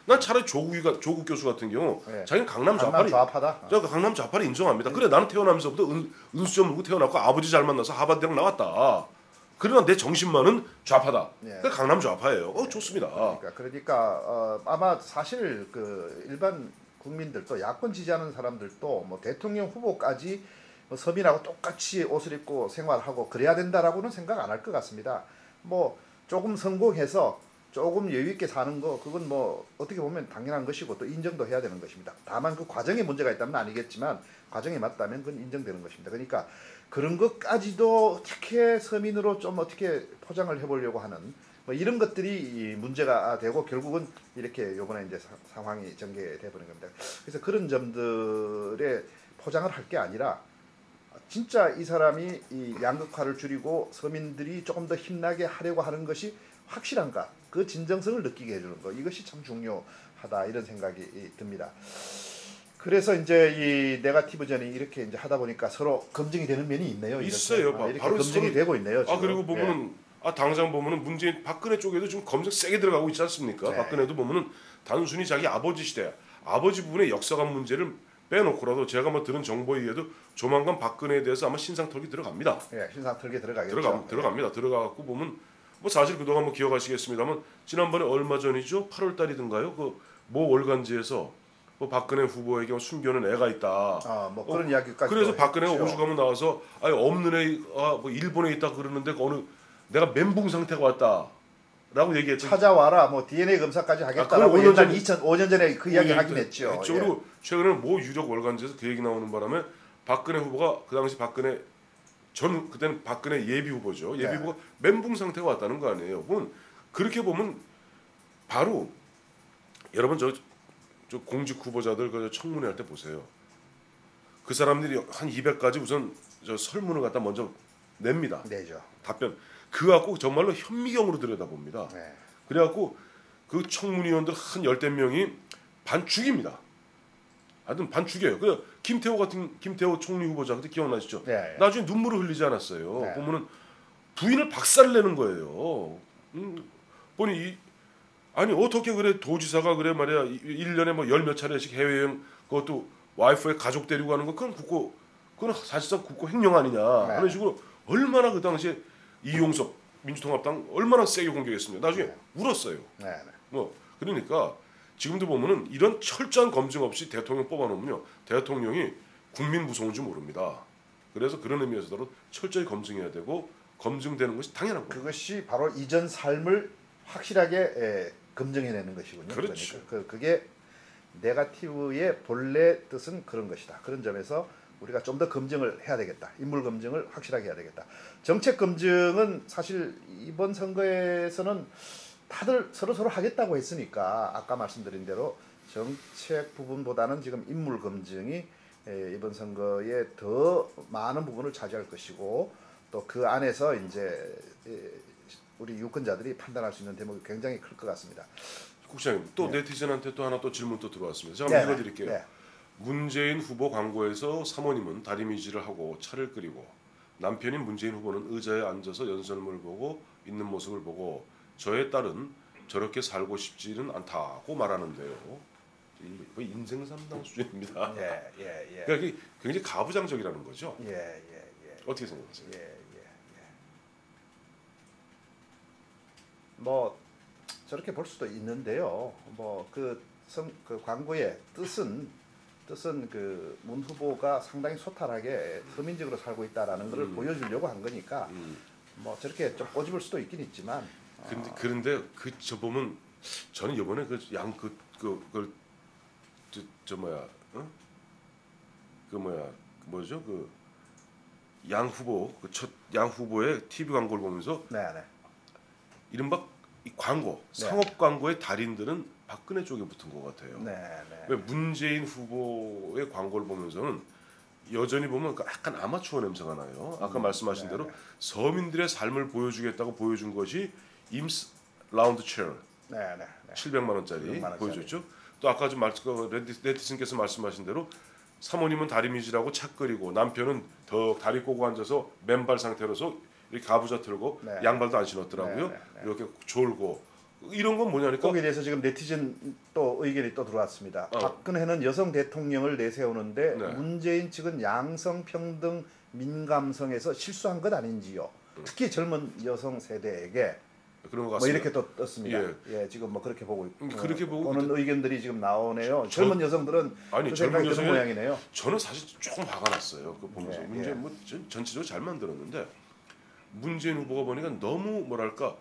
난 차라리 조국 교수 같은 경우 자기는 강남 좌파다. 강남 좌파를 인정합니다. 그래 나는 태어나면서부터 은수저 물고 태어났고 아버지 잘 만나서 하버드대학 나왔다. 그러나 내 정신만은 좌파다. 그러니까 강남 좌파예요. 좋습니다. 그러니까 아마 사실 그 일반 국민들도 야권 지지하는 사람들도 뭐 대통령 후보까지 뭐 서민하고 똑같이 옷을 입고 생활하고 그래야 된다라고는 생각 안 할 것 같습니다. 뭐 조금 성공해서 조금 여유 있게 사는 거 그건 뭐 어떻게 보면 당연한 것이고 또 인정도 해야 되는 것입니다. 다만 그 과정에 문제가 있다면 아니겠지만 과정에 맞다면 그건 인정되는 것입니다. 그러니까 그런 것까지도 어떻게 서민으로 좀 어떻게 포장을 해보려고 하는 뭐 이런 것들이 문제가 되고 결국은 이렇게 요번에 이제 상황이 전개돼 버린 겁니다. 그래서 그런 점들에 포장을 할 게 아니라 진짜 이 사람이 이 양극화를 줄이고 서민들이 조금 더 힘나게 하려고 하는 것이 확실한가 그 진정성을 느끼게 해주는 거 이것이 참 중요하다 이런 생각이 듭니다. 그래서 이제 이 네거티브전이 이렇게 이제 하다 보니까 서로 검증이 되는 면이 있네요. 있어요. 이렇게 바로 검증이 되고 있네요. 지금. 그리고 보면은 당장 보면은 문재인 박근혜 쪽에도 지금 검증 세게 들어가고 있지 않습니까? 네. 박근혜도 보면은 단순히 자기 아버지 시대, 아버지 부분의 역사관 문제를 빼놓고라도 제가 뭐 들은 정보에 의해도 조만간 박근혜에 대해서 아마 신상털기 들어갑니다. 예, 신상털기 들어가겠죠. 들어갑니다. 들어가갖고 보면 뭐 사실 그동안 뭐 기억하시겠습니다만 지난번에 얼마 전이죠? 8월 달이든가요? 그 모 월간지에서 뭐 박근혜 후보에게 숨겨놓은 애가 있다. 뭐 그런 이야기까지. 그래서 박근혜가 오죽하면 나와서 아니 없는 애가 뭐 일본에 있다 그러는데 어느 내가 멘붕 상태가 왔다라고 얘기했죠. 찾아와라. 뭐 DNA 검사까지 하겠다라고 5년 전에 그 이야기 하긴 했죠. 그리고 최근에 모 유력 월간지에서 그 얘기 나오는 바람에 박근혜 후보가 그 당시 박근혜 그때는 박근혜 예비 후보죠. 예비 후보가 멘붕 상태가 왔다는 거 아니에요. 그렇게 보면 바로 여러분 저 공직 후보자들 그 청문회 할 때 보세요. 그 사람들이 한 200가지 우선 저 설문을 갖다 먼저 냅니다. 내죠. 답변. 그거 갖고 정말로 현미경으로 들여다봅니다. 네. 그래갖고 그 청문위원들 한 10대 명이 반 죽입니다. 하여튼 반 죽여요. 그 김태호 총리 후보자 그때 기억나시죠? 네. 나중에 눈물을 흘리지 않았어요. 네. 보면은 부인을 박살을 내는 거예요. 보니 아니 어떻게 그래 도지사가 그래 말이야 1년에 뭐 열 몇 차례씩 해외여행 그것도 와이프의 가족 데리고 가는 거 그건 사실상 국고 횡령 아니냐. 네. 그런 식으로 얼마나 그 당시에 이용석 민주통합당 얼마나 세게 공격했습니다. 나중에 울었어요. 네. 뭐 그러니까 지금도 보면은 이런 철저한 검증 없이 대통령 뽑아놓으면요 대통령이 국민 무서운 줄 모릅니다. 그래서 그런 의미에서도 철저히 검증해야 되고 검증되는 것이 당연한 거예요. 그것이 바로 이전 삶을 확실하게 검증해내는 것이군요. 그렇죠. 그러니까 그게 네거티브의 본래 뜻은 그런 것이다. 그런 점에서 우리가 좀 더 검증을 해야 되겠다. 인물 검증을 확실하게 해야 되겠다. 정책 검증은 사실 이번 선거에서는 다들 서로 하겠다고 했으니까 아까 말씀드린 대로 정책 부분보다는 지금 인물 검증이 이번 선거에 더 많은 부분을 차지할 것이고 또 그 안에서 이제 우리 유권자들이 판단할 수 있는 대목이 굉장히 클 것 같습니다. 국장님 또 네티즌한테 또 하나 또 질문 또 들어왔습니다. 제가 네. 한번 읽어드릴게요. 네. 문재인 후보 광고에서 사모님은 다리미질을 하고 차를 끓이고 남편인 문재인 후보는 의자에 앉아서 연설문을 보고 있는 모습을 보고 저의 딸은 저렇게 살고 싶지는 않다고 말하는데요. 거의 인생 상담 수준입니다. 예. 그러니까 이게 굉장히 가부장적이라는 거죠. 예. 어떻게 생각하세요? 예. 뭐 저렇게 볼 수도 있는데요. 뭐 그 광고의 뜻은 그 문 후보가 상당히 소탈하게 서민적으로 살고 있다라는 것을 보여주려고 한 거니까 뭐 저렇게 좀 꼬집을 수도 있긴 있지만. 그런데 저 보면 저는 이번에 양 후보 첫 양 후보의 TV 광고를 보면서 이른바 이 광고 상업 광고의 달인들은 박근혜 쪽에 붙은 것 같아요. 왜 문재인 후보의 광고를 보면서는 여전히 보면 약간 아마추어 냄새가 나요. 아까 말씀하신 대로 서민들의 삶을 보여주겠다고 보여준 것이 임스 라운드 체어 700만 원짜리 보여줬죠. 또 아까 좀 네티즌께서 말씀하신 대로 사모님은 다리미질하고 차 끓이고 남편은 더 다리 꼬고 앉아서 맨발 상태로서 이렇게 가부좌 틀고 양발도 안 신었더라고요. 이렇게 졸고 이런 건 뭐냐니까 거기에 대해서 지금 네티즌 또 의견이 또 들어왔습니다. 박근혜는 여성 대통령을 내세우는데 문재인 측은 양성평등 민감성에서 실수한 것 아닌지요. 특히 젊은 여성 세대에게 그런 것 뭐 같습니다. 이렇게 또 떴습니다. 예, 지금 뭐 그렇게 보고 그렇게 보고 보는 의견들이 지금 나오네요. 젊은 여성들은 그 젊은 생각이 드는 모양이네요. 저는 사실 조금 화가 났어요. 그 보면서 문재인 뭐 전체적으로 잘 만들었는데 문재인 후보가 보니까 너무 뭐랄까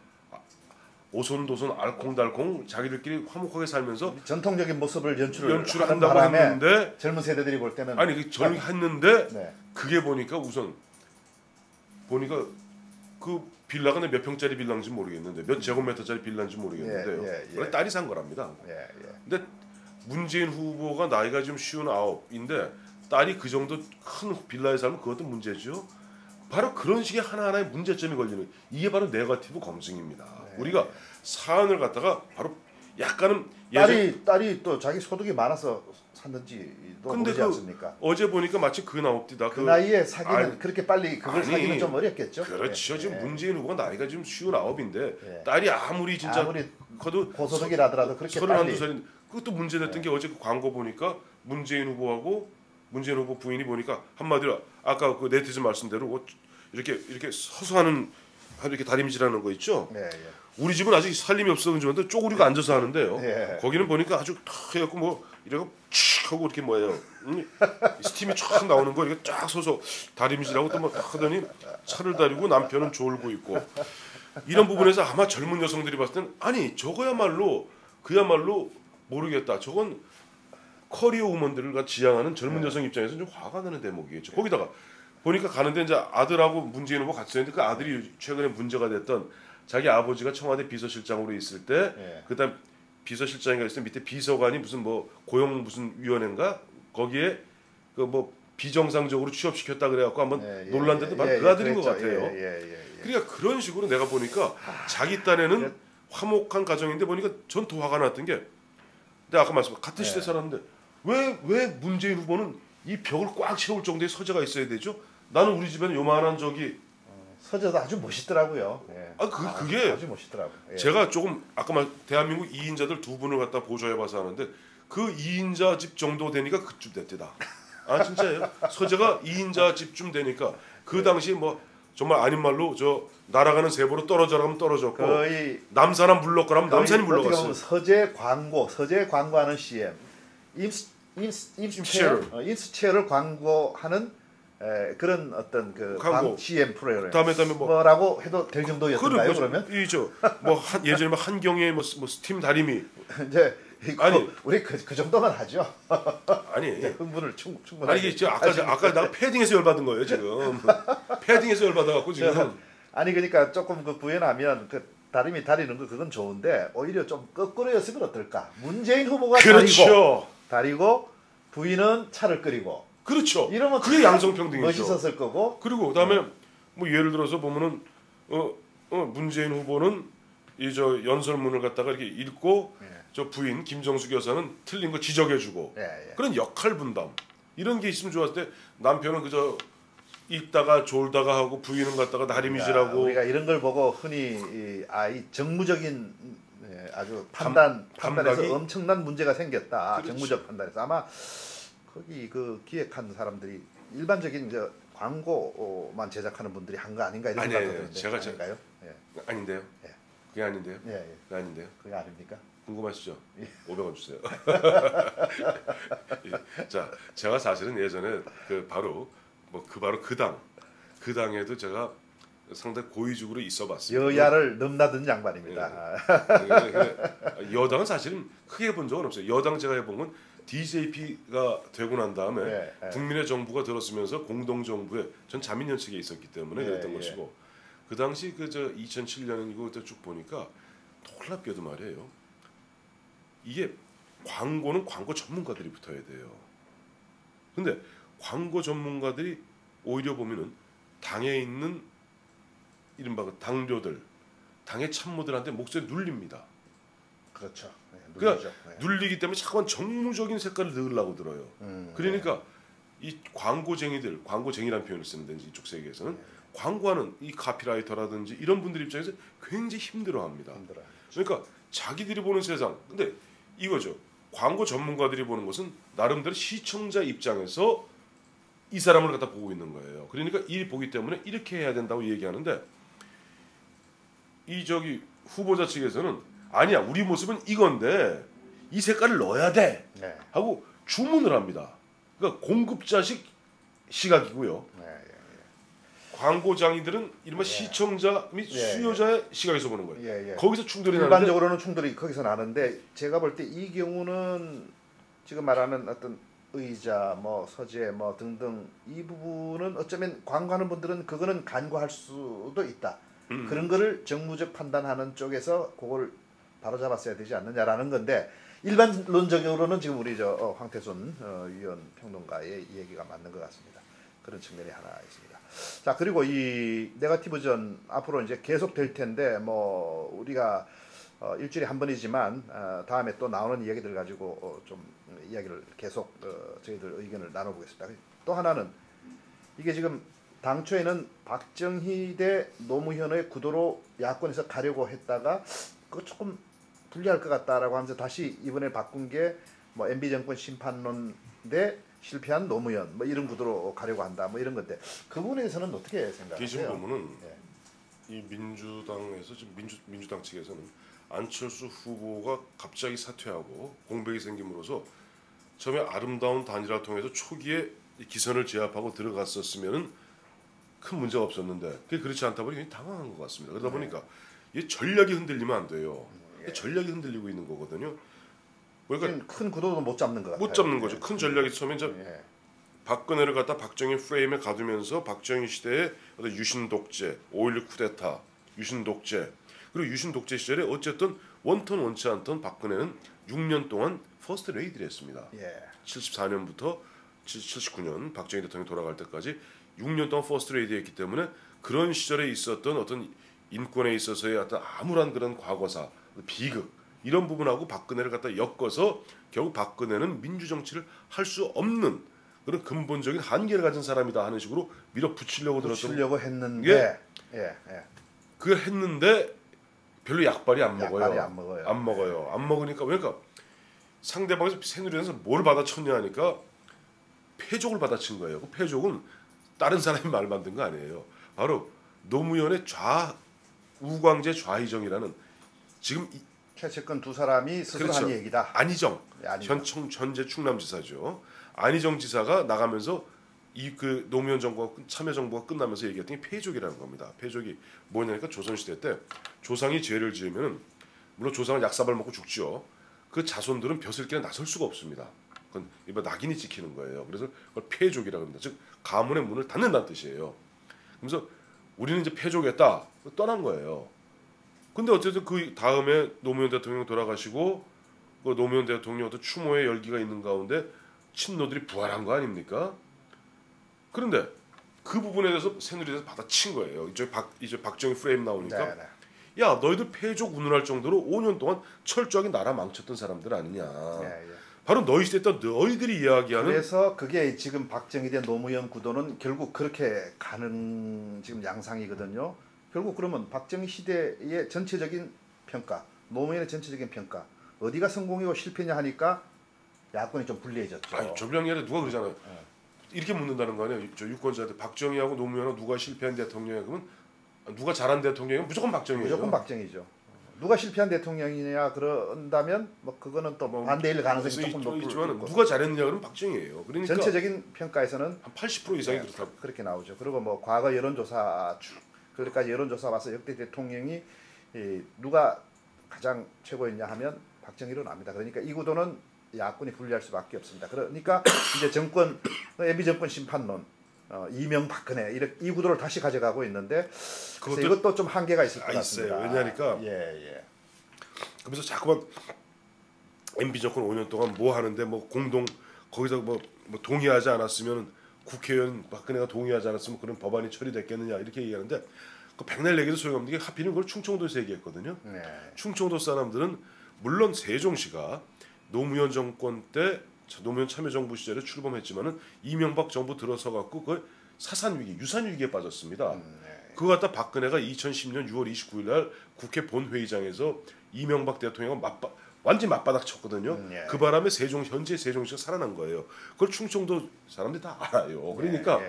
오손도손 알콩달콩 자기들끼리 화목하게 살면서 전통적인 모습을 연출한다고 연출한다고 했는데 젊은 세대들이 볼 때는 아니 그 젊게 했는데 네. 그게 보니까 우선 보니까 그 빌라가 몇 평짜리 빌라인지 모르겠는데 몇 제곱미터짜리 빌라인지 모르겠는데요. 원래 딸이 산 거랍니다. 근데 문재인 후보가 나이가 지금 59인데 딸이 그 정도 큰 빌라에 살면 그것도 문제죠. 바로 그런 식의 하나하나의 문제점이 걸리는 이게 바로 네거티브 검증입니다. 우리가 사안을 갖다가 바로 약간은 딸이 또 자기 소득이 많아서 샀는지도 모르지 않습니까? 어제 보니까 마치 그 나옵니다. 그 나이에 사기는 그렇게 빨리 그걸 사기는 좀 어렵겠죠. 그렇죠. 지금 문재인 후보가 나이가 지금 59인데 딸이 아무리 커도 고소득이라더라도 그렇게 32살인데 그것도 문제됐던 게 어제 그 광고 보니까 문재인 후보 부인이 보니까 한마디로 아까 그 네티즌 말씀대로 이렇게 서서 하는 이렇게 다림질하는 거 있죠. 우리 집은 아직 살림이 없어서 그런데 쪼그리고 앉아서 하는데요. 거기는 보니까 아주 탁 해갖고 뭐 이러고 칙 하고 이렇게 뭐예요. 스팀이 쫙 나오는 거 이렇게 쫙 서서 다림질하고 또 뭐 하더니 차를 다리고 남편은 졸고 있고 이런 부분에서 아마 젊은 여성들이 봤을 때는 아니 저거야말로 그야말로 모르겠다. 저건 커리어 우먼들과 지향하는 젊은 여성 입장에서 좀 화가 나는 대목이겠죠. 거기다가 보니까 가는데 이제 아들하고 문재인 후보 같이 있는데 그 아들이 최근에 문제가 됐던 자기 아버지가 청와대 비서실장으로 있을 때 그다음 비서실장인가 있을 때 밑에 비서관이 무슨 뭐 고용 무슨 위원회인가 거기에 그 뭐 비정상적으로 취업시켰다 그래갖고 한번 논란돼도 바로 그 아들인 것 같아요. 그러니까 그런 식으로 내가 보니까 자기 딴에는 화목한 가정인데 보니까 전 더 화가 났던 게 내가 아까 말씀 같은 시대 살았는데 왜 문재인 후보는 이 벽을 꽉 채울 정도의 서재가 있어야 되죠? 나는 우리 집에는 요만한 저기 서재도 아주 멋있더라고요. 그게 아주 멋있더라고요. 제가 조금 아까 대한민국 2인자들 두 분을 갖다 보조해봐서 하는데 그 2인자 집 정도 되니까 그쯤 됐대다. 아 진짜예요? 서재가 2인자 집쯤 되니까 그 당시 뭐 정말 아닌 말로 저 날아가는 세보로 떨어져라면 떨어졌고 거의 남산한 물러가라면 남산이 물러갔어요. 서재 광고하는 CM 인수체를 광고하는 그런 어떤 그 CM 프로그램 다음에 뭐라고 해도 될 정도였던가요? 그러면 이죠 뭐 예전에 뭐 한경의 뭐 스팀 다리미 이제 아니 우리 그 정도만 하죠. 아니 흥분을 충분하게. 아니 이제 아까 나 패딩에서 열받은 거예요 지금. 패딩에서 열받아갖고 지금. 아니 그러니까 조금 그 부연하면 그 다리미 다리는 거 그건 좋은데 오히려 좀 거꾸로였으면 어떨까? 문재인 후보가 그렇죠. 다리고 부인은 차를 끓이고. 그렇죠. 이러면 그게 양성평등이죠. 멋있었을 거고. 그리고 그다음에 뭐 예를 들어서 보면은 문재인 후보는 이 저 연설문을 갖다가 이렇게 읽고 저 부인 김정숙 여사는 틀린 거 지적해주고 그런 역할 분담 이런 게 있으면 좋았을 때 남편은 그저 읽다가 졸다가 하고 부인은 갖다가 다리미질하고 우리가 이런 걸 보고 흔히 이 정무적인 아주 판단에서 감각이? 엄청난 문제가 생겼다. 그렇죠. 정무적 판단에서 아마 거기 그 기획한 사람들이 일반적인 이제 광고만 제작하는 분들이 한 거 아닌가 이런 생각도 드는데 제가 아닌가요? 아닌데요. 그게 아닌데요. 그게 아닌데요. 그게 아닙니까? 궁금하시죠? 500원 주세요. 자, 제가 사실은 예전에 바로 그 당에도 제가 상당히 고위직으로 있어봤습니다. 여야를 넘나든 양반입니다. 여당은 사실은 크게 본 적은 없어요. 여당 제가 해본 건 DJP가 되고 난 다음에 국민의 정부가 들었으면서 공동정부에 전 자민연책에 있었기 때문에 그랬던 것이고 그 당시 저 2007년이고 쭉 보니까 놀랍게도 말이에요. 이게 광고는 광고 전문가들이 붙어야 돼요. 근데 광고 전문가들이 오히려 보면은 당에 있는 이른바 당료들, 당의 참모들한테 목소리 눌립니다. 그렇죠. 그러니까 눌리기 때문에 자꾸만 정무적인 색깔을 넣으려고 들어요. 그러니까 이 광고쟁이라는 표현을 쓰는데 이쪽 세계에서는 광고하는 이 카피라이터라든지 이런 분들 입장에서 굉장히 힘들어합니다. 그러니까 자기들이 보는 세상, 근데 이거죠. 광고 전문가들이 보는 것은 나름대로 시청자 입장에서 이 사람을 갖다 보고 있는 거예요. 그러니까 이 보기 때문에 이렇게 해야 된다고 얘기하는데 이 후보자 측에서는 아니야 우리 모습은 이건데 이 색깔을 넣어야 돼 하고 주문을 합니다. 그러니까 공급자식 시각이고요. 광고장이들은 이른바 시청자 및 수요자의 시각에서 보는 거예요. 거기서 충돌이 나는데 일반적으로는 충돌이 거기서 나는데 제가 볼 때 이 경우는 지금 말하는 어떤 의자, 뭐 서재, 뭐 등등 이 부분은 어쩌면 광고하는 분들은 그거는 간과할 수도 있다. 그런 거를 정무적 판단하는 쪽에서 그걸 바로 잡았어야 되지 않느냐라는 건데 일반론적으로는 지금 우리 황태순 위원 평론가의 얘기가 맞는 것 같습니다. 그런 측면이 하나 있습니다. 자, 그리고 이 네거티브전 앞으로 이제 계속 될 텐데 뭐 우리가 일주일에 한 번이지만 다음에 또 나오는 이야기들 가지고 좀 이야기를 계속 저희들 의견을 나눠보겠습니다. 또 하나는 이게 지금 당초에는 박정희 대 노무현의 구도로 야권에서 가려고 했다가 그거 조금 불리할 것 같다라고 하면서 다시 이번에 바꾼 게 뭐 MB 정권 심판론 대 실패한 노무현 뭐 이런 구도로 가려고 한다 뭐 이런 건데 그 부분에 대해서는 어떻게 생각하세요? 지금 보면은 이 민주당에서 지금 민주당 측에서는 안철수 후보가 갑자기 사퇴하고 공백이 생김으로써 처음에 아름다운 단일화 통해서 초기에 기선을 제압하고 들어갔었으면은 큰 문제가 없었는데 그게 그렇지 않다 보니 당황한 것 같습니다. 그러다 보니까 이 전략이 흔들리면 안 돼요. 전략이 흔들리고 있는 거거든요. 그러니까 큰 구도도 못 잡는 것 같아요. 못 잡는 거죠. 큰 전략이 처음에 이제 박근혜를 갖다 박정희 프레임에 가두면서 박정희 시대의 어떤 유신 독재, 5.16 쿠데타, 유신 독재 그리고 유신 독재 시절에 어쨌든 원턴 원치 않던 박근혜는 6년 동안 퍼스트 레이디를 했습니다. 74년부터 79년 박정희 대통령이 돌아갈 때까지 6년 동안 퍼스트 레이디였기 때문에 그런 시절에 있었던 어떤 인권에 있어서의 어떤 암울한 그런 과거사, 비극 이런 부분하고 박근혜를 갖다 엮어서 결국 박근혜는 민주정치를 할 수 없는 그런 근본적인 한계를 가진 사람이다 하는 식으로 밀어붙이려고 했는데 그걸 했는데 별로 약발이 안 먹어요. 안 먹어요. 안 먹으니까 그러니까 상대방에서 새누리당에서 뭘 받아쳤냐 하니까 패족을 받아친 거예요. 그 패족은 다른 사람이 말 만든 거 아니에요. 바로 노무현의 우광재 좌희정이라는 지금 최측근 두 사람이 스스로 한 얘기다. 안희정 현재 충남지사죠. 안희정 지사가 나가면서 그 노무현 정부가 참여정부가 끝나면서 얘기했던 게 패족이라는 겁니다. 패족이 뭐냐니까 조선시대 때 조상이 죄를 지으면 물론 조상은 약사발 먹고 죽죠. 그 자손들은 벼슬길에 나설 수가 없습니다. 그건 이번 낙인이 찍히는 거예요. 그래서 그걸 패족이라고 합니다. 즉 가문의 문을 닫는다는 뜻이에요. 그래서 우리는 이제 패족했다 떠난 거예요. 근데 어쨌든 그 다음에 노무현 대통령 돌아가시고 그 노무현 대통령 어떤 추모의 열기가 있는 가운데 친노들이 부활한 거 아닙니까? 그런데 그 부분에 대해서 새누리당에서 받아친 거예요. 이제 박정희 프레임 나오니까 야 너희들 패족 운운할 정도로 5년 동안 철저하게 나라 망쳤던 사람들 아니냐. 바로 너희 시대 때 너희들이 이야기하는 그래서 그게 지금 박정희 대 노무현 구도는 결국 그렇게 가는 지금 양상이거든요. 결국 그러면 박정희 시대의 전체적인 평가, 노무현의 전체적인 평가 어디가 성공이고 실패냐 하니까 야권이 좀 불리해졌죠. 아니 조병이 아니라 누가 그러잖아요. 이렇게 묻는다는 거 아니에요. 저 유권자들 박정희하고 노무현하고 누가 실패한 대통령이야 그러면 누가 잘한 대통령이면 무조건 박정희죠. 무조건 박정희죠. 누가 실패한 대통령이냐 그런다면 뭐 그거는 또 반대일 가능성이 조금 높지만 누가 잘했느냐 그러면 박정희예요. 그러니까 전체적인 평가에서는 한 80% 이상이 그렇다. 그렇게 나오죠. 그리고 뭐 과거 여론조사 그러니까 여론조사 와서 역대 대통령이 누가 가장 최고였냐 하면 박정희로 나옵니다. 그러니까 이 구도는 야권이 불리할 수밖에 없습니다. 그러니까 이제 정권 MB 정권 심판론 이명박근혜 이 구도를 다시 가져가고 있는데 이것도 좀 한계가 있을 것 같습니다. 왜냐하니까 그래서 자꾸만 MB 정권 5년 동안 뭐 하는데 뭐 거기서 뭐 동의하지 않았으면 국회의원 박근혜가 동의하지 않았으면 그런 법안이 처리됐겠느냐 이렇게 얘기하는데 그 백날 얘기도 소용없는 게 하필은 그걸 충청도에서 얘기했거든요. 충청도 사람들은 물론 세종시가 노무현 정권 때 노무현 참여정부 시절에 출범했지만은 이명박 정부 들어서 갖고 그 사산 위기, 유산 위기에 빠졌습니다. 그거 갖다 박근혜가 2010년 6월 29일 날 국회 본회의장에서 이명박 대통령과 완전 맞바닥 쳤거든요. 그 바람에 현재 세종시가 살아난 거예요. 그걸 충청도 사람들이 다 알아요. 그러니까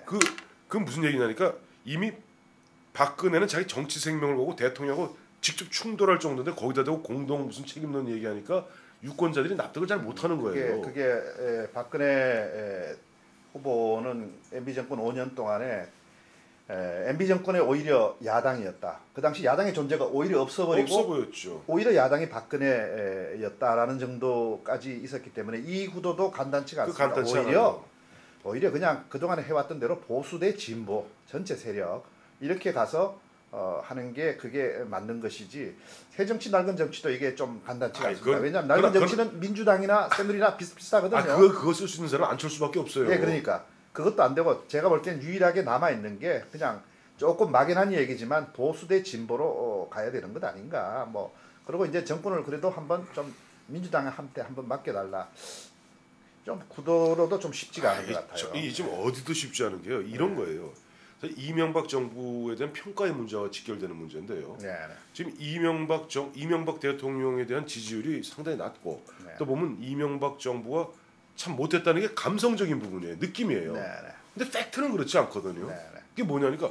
그 무슨 얘기냐니까 이미 박근혜는 자기 정치 생명을 걸고 대통령하고 직접 충돌할 정도인데 거기다 대고 공동 무슨 책임론 얘기하니까 유권자들이 납득을 잘 못하는 거예요. 그게 박근혜 후보는 MB 정권 5년 동안에 MB 정권의 오히려 야당이었다. 그 당시 야당의 존재가 오히려 없어 보였죠. 오히려 야당이 박근혜였다라는 정도까지 있었기 때문에 이 구도도 간단치가 않습니다. 간단치 오히려 그냥 그동안에 해왔던 대로 보수 대 진보 전체 세력 이렇게 가서 하는 게 그게 맞는 것이지 새정치 낡은 정치도 이게 좀 간단치가 않습니다. 왜냐하면 낡은 정치는 민주당이나 새누리나 비슷비슷하거든요. 그거 쓸 수 있는 사람은 안철수밖에 없어요. 예, 그러니까 그것도 안 되고 제가 볼 때는 유일하게 남아 있는 게 그냥 조금 막연한 얘기지만 보수 대 진보로 가야 되는 것 아닌가. 뭐 그리고 이제 정권을 그래도 한번 좀 민주당한테 한번 맡겨달라. 좀 구도로도 좀 쉽지가 않은 것 같아요. 이 지금 어디도 쉽지 않은 게요. 이런 거예요. 이명박 정부에 대한 평가의 문제와 직결되는 문제인데요. 지금 이명박 대통령에 대한 지지율이 상당히 낮고 또 보면 이명박 정부가 참 못했다는 게 감성적인 부분이에요. 느낌이에요. 근데 팩트는 그렇지 않거든요. 그게 뭐냐니까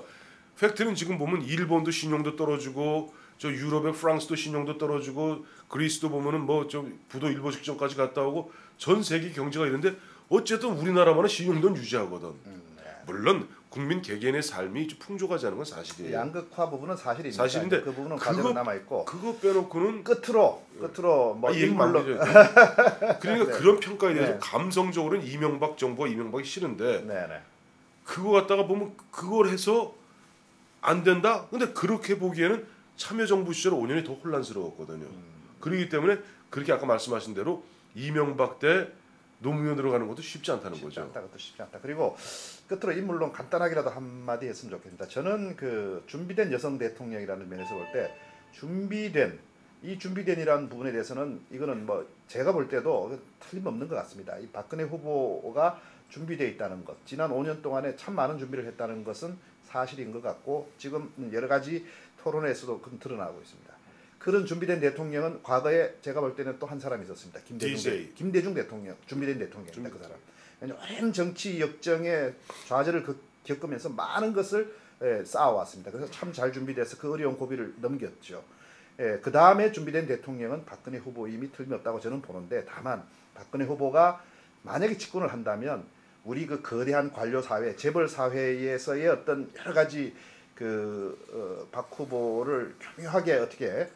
팩트는 지금 보면 일본도 신용도 떨어지고 저 유럽의 프랑스도 신용도 떨어지고 그리스도 보면은 뭐 좀 부도 일보 직전까지 갔다 오고 전 세계 경제가 이런데 어쨌든 우리나라만은 신용도는 유지하거든. 물론 국민 개개인의 삶이 좀 풍족하지 않은 건 사실이에요. 양극화 부분은 사실입니다. 사실인데 그 부분은 그대로 남아 있고 그거 빼놓고는 끝으로 뭐 일말로 그러니까 그런 평가에 대해서 감성적으로는 이명박 정부와 이명박이 싫은데 그거 갖다가 보면 그걸 해서 안 된다. 근데 그렇게 보기에는 참여정부 시절 5년이 더 혼란스러웠거든요. 그렇기 때문에 그렇게 아까 말씀하신 대로 이명박 때 노무현으로 가는 것도 쉽지 않다는 거죠. 그것도 쉽지 않다. 그리고 끝으로 인물론 간단하게라도 한마디 했으면 좋겠습니다. 저는 그 준비된 여성 대통령이라는 면에서 볼 때 준비된이라는 부분에 대해서는 이거는 뭐 제가 볼 때도 틀림없는 것 같습니다. 이 박근혜 후보가 준비되어 있다는 것, 지난 5년 동안에 참 많은 준비를 했다는 것은 사실인 것 같고 지금 여러 가지 토론에서도 그건 드러나고 있습니다. 그런 준비된 대통령은 과거에 제가 볼 때는 또 한 사람이 있었습니다. 김대중 대통령, 준비된 대통령입니다. 그 사람. 오랜 정치 역정의 좌절을 겪으면서 많은 것을 쌓아왔습니다. 그래서 참 잘 준비돼서 그 어려운 고비를 넘겼죠. 그 다음에 준비된 대통령은 박근혜 후보임이 틀림없다고 저는 보는데 다만 박근혜 후보가 만약에 집권을 한다면 우리 그 거대한 관료 사회, 재벌 사회에서의 어떤 여러 가지 박 후보를 교묘하게 어떻게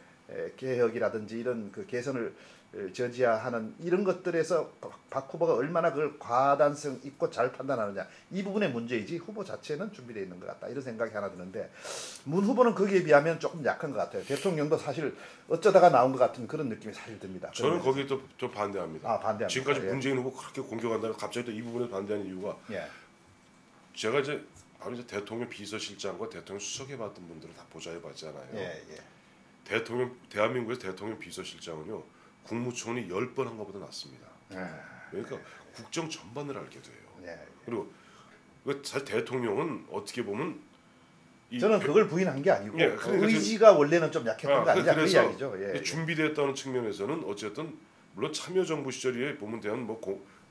개혁이라든지 이런 그 개선을 저지하는 이런 것들에서 박 후보가 얼마나 그걸 과단성 있고 잘 판단하느냐 이 부분의 문제이지 후보 자체는 준비되어 있는 것 같다 이런 생각이 하나 드는데 문 후보는 거기에 비하면 조금 약한 것 같아요. 대통령도 사실 어쩌다가 나온 것 같은 그런 느낌이 사실 듭니다. 저는 거기에 또 좀 반대합니다. 반대합니다. 지금까지 문재인 후보 그렇게 공격한다면 갑자기 또 이 부분에 반대하는 이유가 제가 이제 바로 이제 대통령 비서실장과 대통령 수석해봤던 분들을 다 보좌해봤잖아요. 대한민국에서 대통령 비서실장은요 국무총리 10번 한 것보다 낫습니다. 그러니까 국정 전반을 알게 돼요. 그리고 사실 대통령은 어떻게 보면 저는 그걸 부인한 게 아니고 의지가 원래는 좀 약했던 거 아니냐 그 이야기죠. 준비됐다는 측면에서는 어쨌든 물론 참여정부 시절에 보면 대한 뭐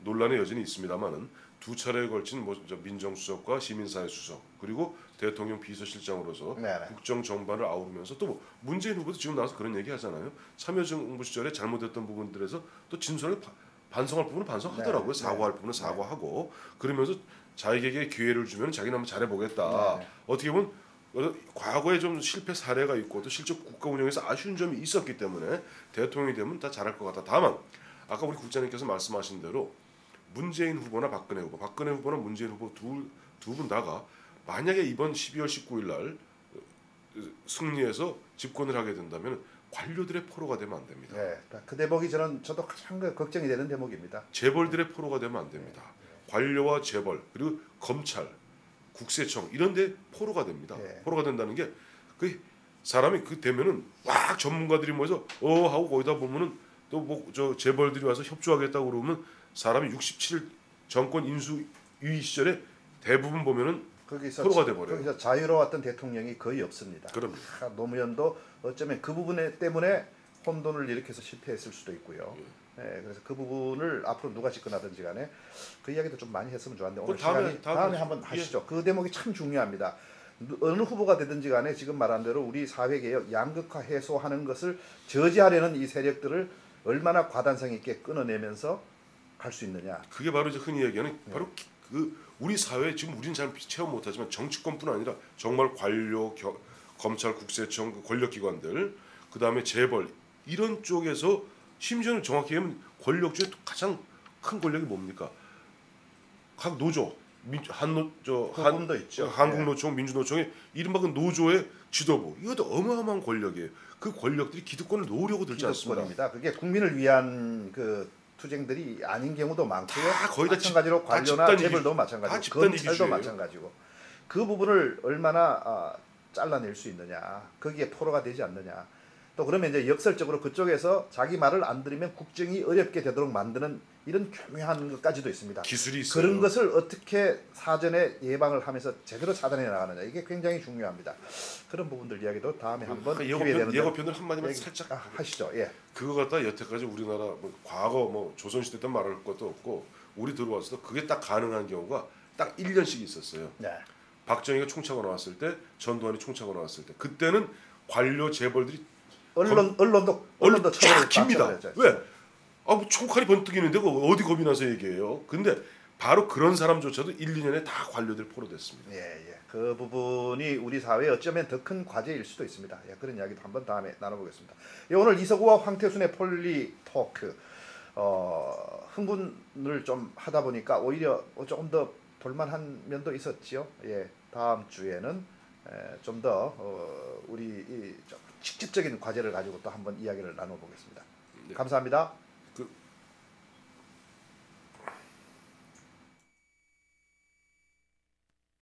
논란의 여전히 있습니다만은 두 차례에 걸친 민정수석과 시민사회 수석 그리고 대통령 비서실장으로서 국정 전반을 아우르면서 또 문재인 후보도 지금 나와서 그런 얘기 하잖아요. 참여정부 시절에 잘못했던 부분들에서 또 진솔하게 반성할 부분은 반성하더라고요. 사과할 부분은 사과하고 그러면서 자기에게 기회를 주면 자기는 한번 잘해보겠다. 어떻게 보면 과거에 좀 실패 사례가 있고 또 실제 국가 운영에서 아쉬운 점이 있었기 때문에 대통령이 되면 다 잘할 것 같다. 다만 아까 우리 국장님께서 말씀하신 대로 문재인 후보나 박근혜 후보나 문재인 후보 두 분 다가 만약에 이번 12월 19일 날 승리해서 집권을 하게 된다면 관료들의 포로가 되면 안 됩니다. 그 대목이 저도 가장 걱정이 되는 대목입니다. 재벌들의 포로가 되면 안 됩니다. 관료와 재벌 그리고 검찰, 국세청 이런 데 포로가 됩니다. 포로가 된다는 게 그 사람이 그 되면은 막 전문가들이 모여서 하고 거기다 보면은 또 뭐 저 재벌들이 와서 협조하겠다고 그러면 사람이 67 정권 인수위 시절에 대부분 보면은 포로가 돼버려요. 거기서 자유로웠던 대통령이 거의 없습니다. 그럼요. 노무현도 어쩌면 그 부분 때문에 혼돈을 일으켜서 실패했을 수도 있고요. 그래서 그 부분을 앞으로 누가 집권하든지 간에 그 이야기도 좀 많이 했으면 좋았는데 오늘 다음에 한번 하시죠. 그 대목이 참 중요합니다. 어느 후보가 되든지 간에 지금 말한 대로 우리 사회개혁 양극화 해소하는 것을 저지하려는 이 세력들을 얼마나 과단성 있게 끊어내면서 갈 수 있느냐. 그게 바로 이제 흔히 얘기하는 바로 그 우리 사회에 지금 우리는 잘 체험 못하지만 정치권뿐 아니라 정말 관료, 검찰, 국세청, 그 권력기관들, 그 다음에 재벌 이런 쪽에서 심지어는 정확히 하면 권력 중에 또 가장 큰 권력이 뭡니까? 각 노조, 그분도 있죠. 한국노총, 민주노총의 이른바 그 노조의 지도부 이것도 어마어마한 권력이에요. 그 권력들이 기득권을 놓으려고 들지 않습니다. 기득권입니다. 그게 국민을 위한 그 투쟁들이 아닌 경우도 많고요. 다 거의 다 마찬가지로 다 관료나 집단 재벌도 이기- 마찬가지고 다 집단 검찰도 이기주의예요. 마찬가지고 그 부분을 얼마나 잘라낼 수 있느냐, 거기에 포로가 되지 않느냐. 또 그러면 이제 역설적으로 그쪽에서 자기 말을 안 들으면 국정이 어렵게 되도록 만드는 이런 교묘한 것까지도 있습니다. 기술이 있어요. 그런 것을 어떻게 사전에 예방을 하면서 제대로 차단해 나가느냐, 이게 굉장히 중요합니다. 그런 부분들 이야기도 다음에 한번 기회 되는 예고편을 한마디만 살짝 하시죠. 예. 그거 갖다 여태까지 우리나라 과거 조선시대 때 말할 것도 없고 우리 들어와서도 그게 딱 가능한 경우가 딱 1년씩 있었어요. 네. 박정희가 총차고 나왔을 때, 전두환이 총차고 나왔을 때, 그때는 관료 재벌들이 언론도 쫙 깁니다. 처벌했죠. 왜? 뭐 총칼이 번뜩이는데 어디 겁이 나서 얘기해요. 근데 바로 그런 사람조차도 1, 2년에 다 관료들 포로됐습니다. 예. 그 부분이 우리 사회에 어쩌면 더 큰 과제일 수도 있습니다. 예, 그런 이야기도 한번 다음에 나눠보겠습니다. 예, 오늘 이서구와 황태순의 폴리 토크 흥분을 좀 하다 보니까 오히려 조금 더 볼만한 면도 있었지요. 예, 다음 주에는 좀 더 우리 좀 직접적인 과제를 가지고 또 한번 이야기를 나눠보겠습니다. 감사합니다.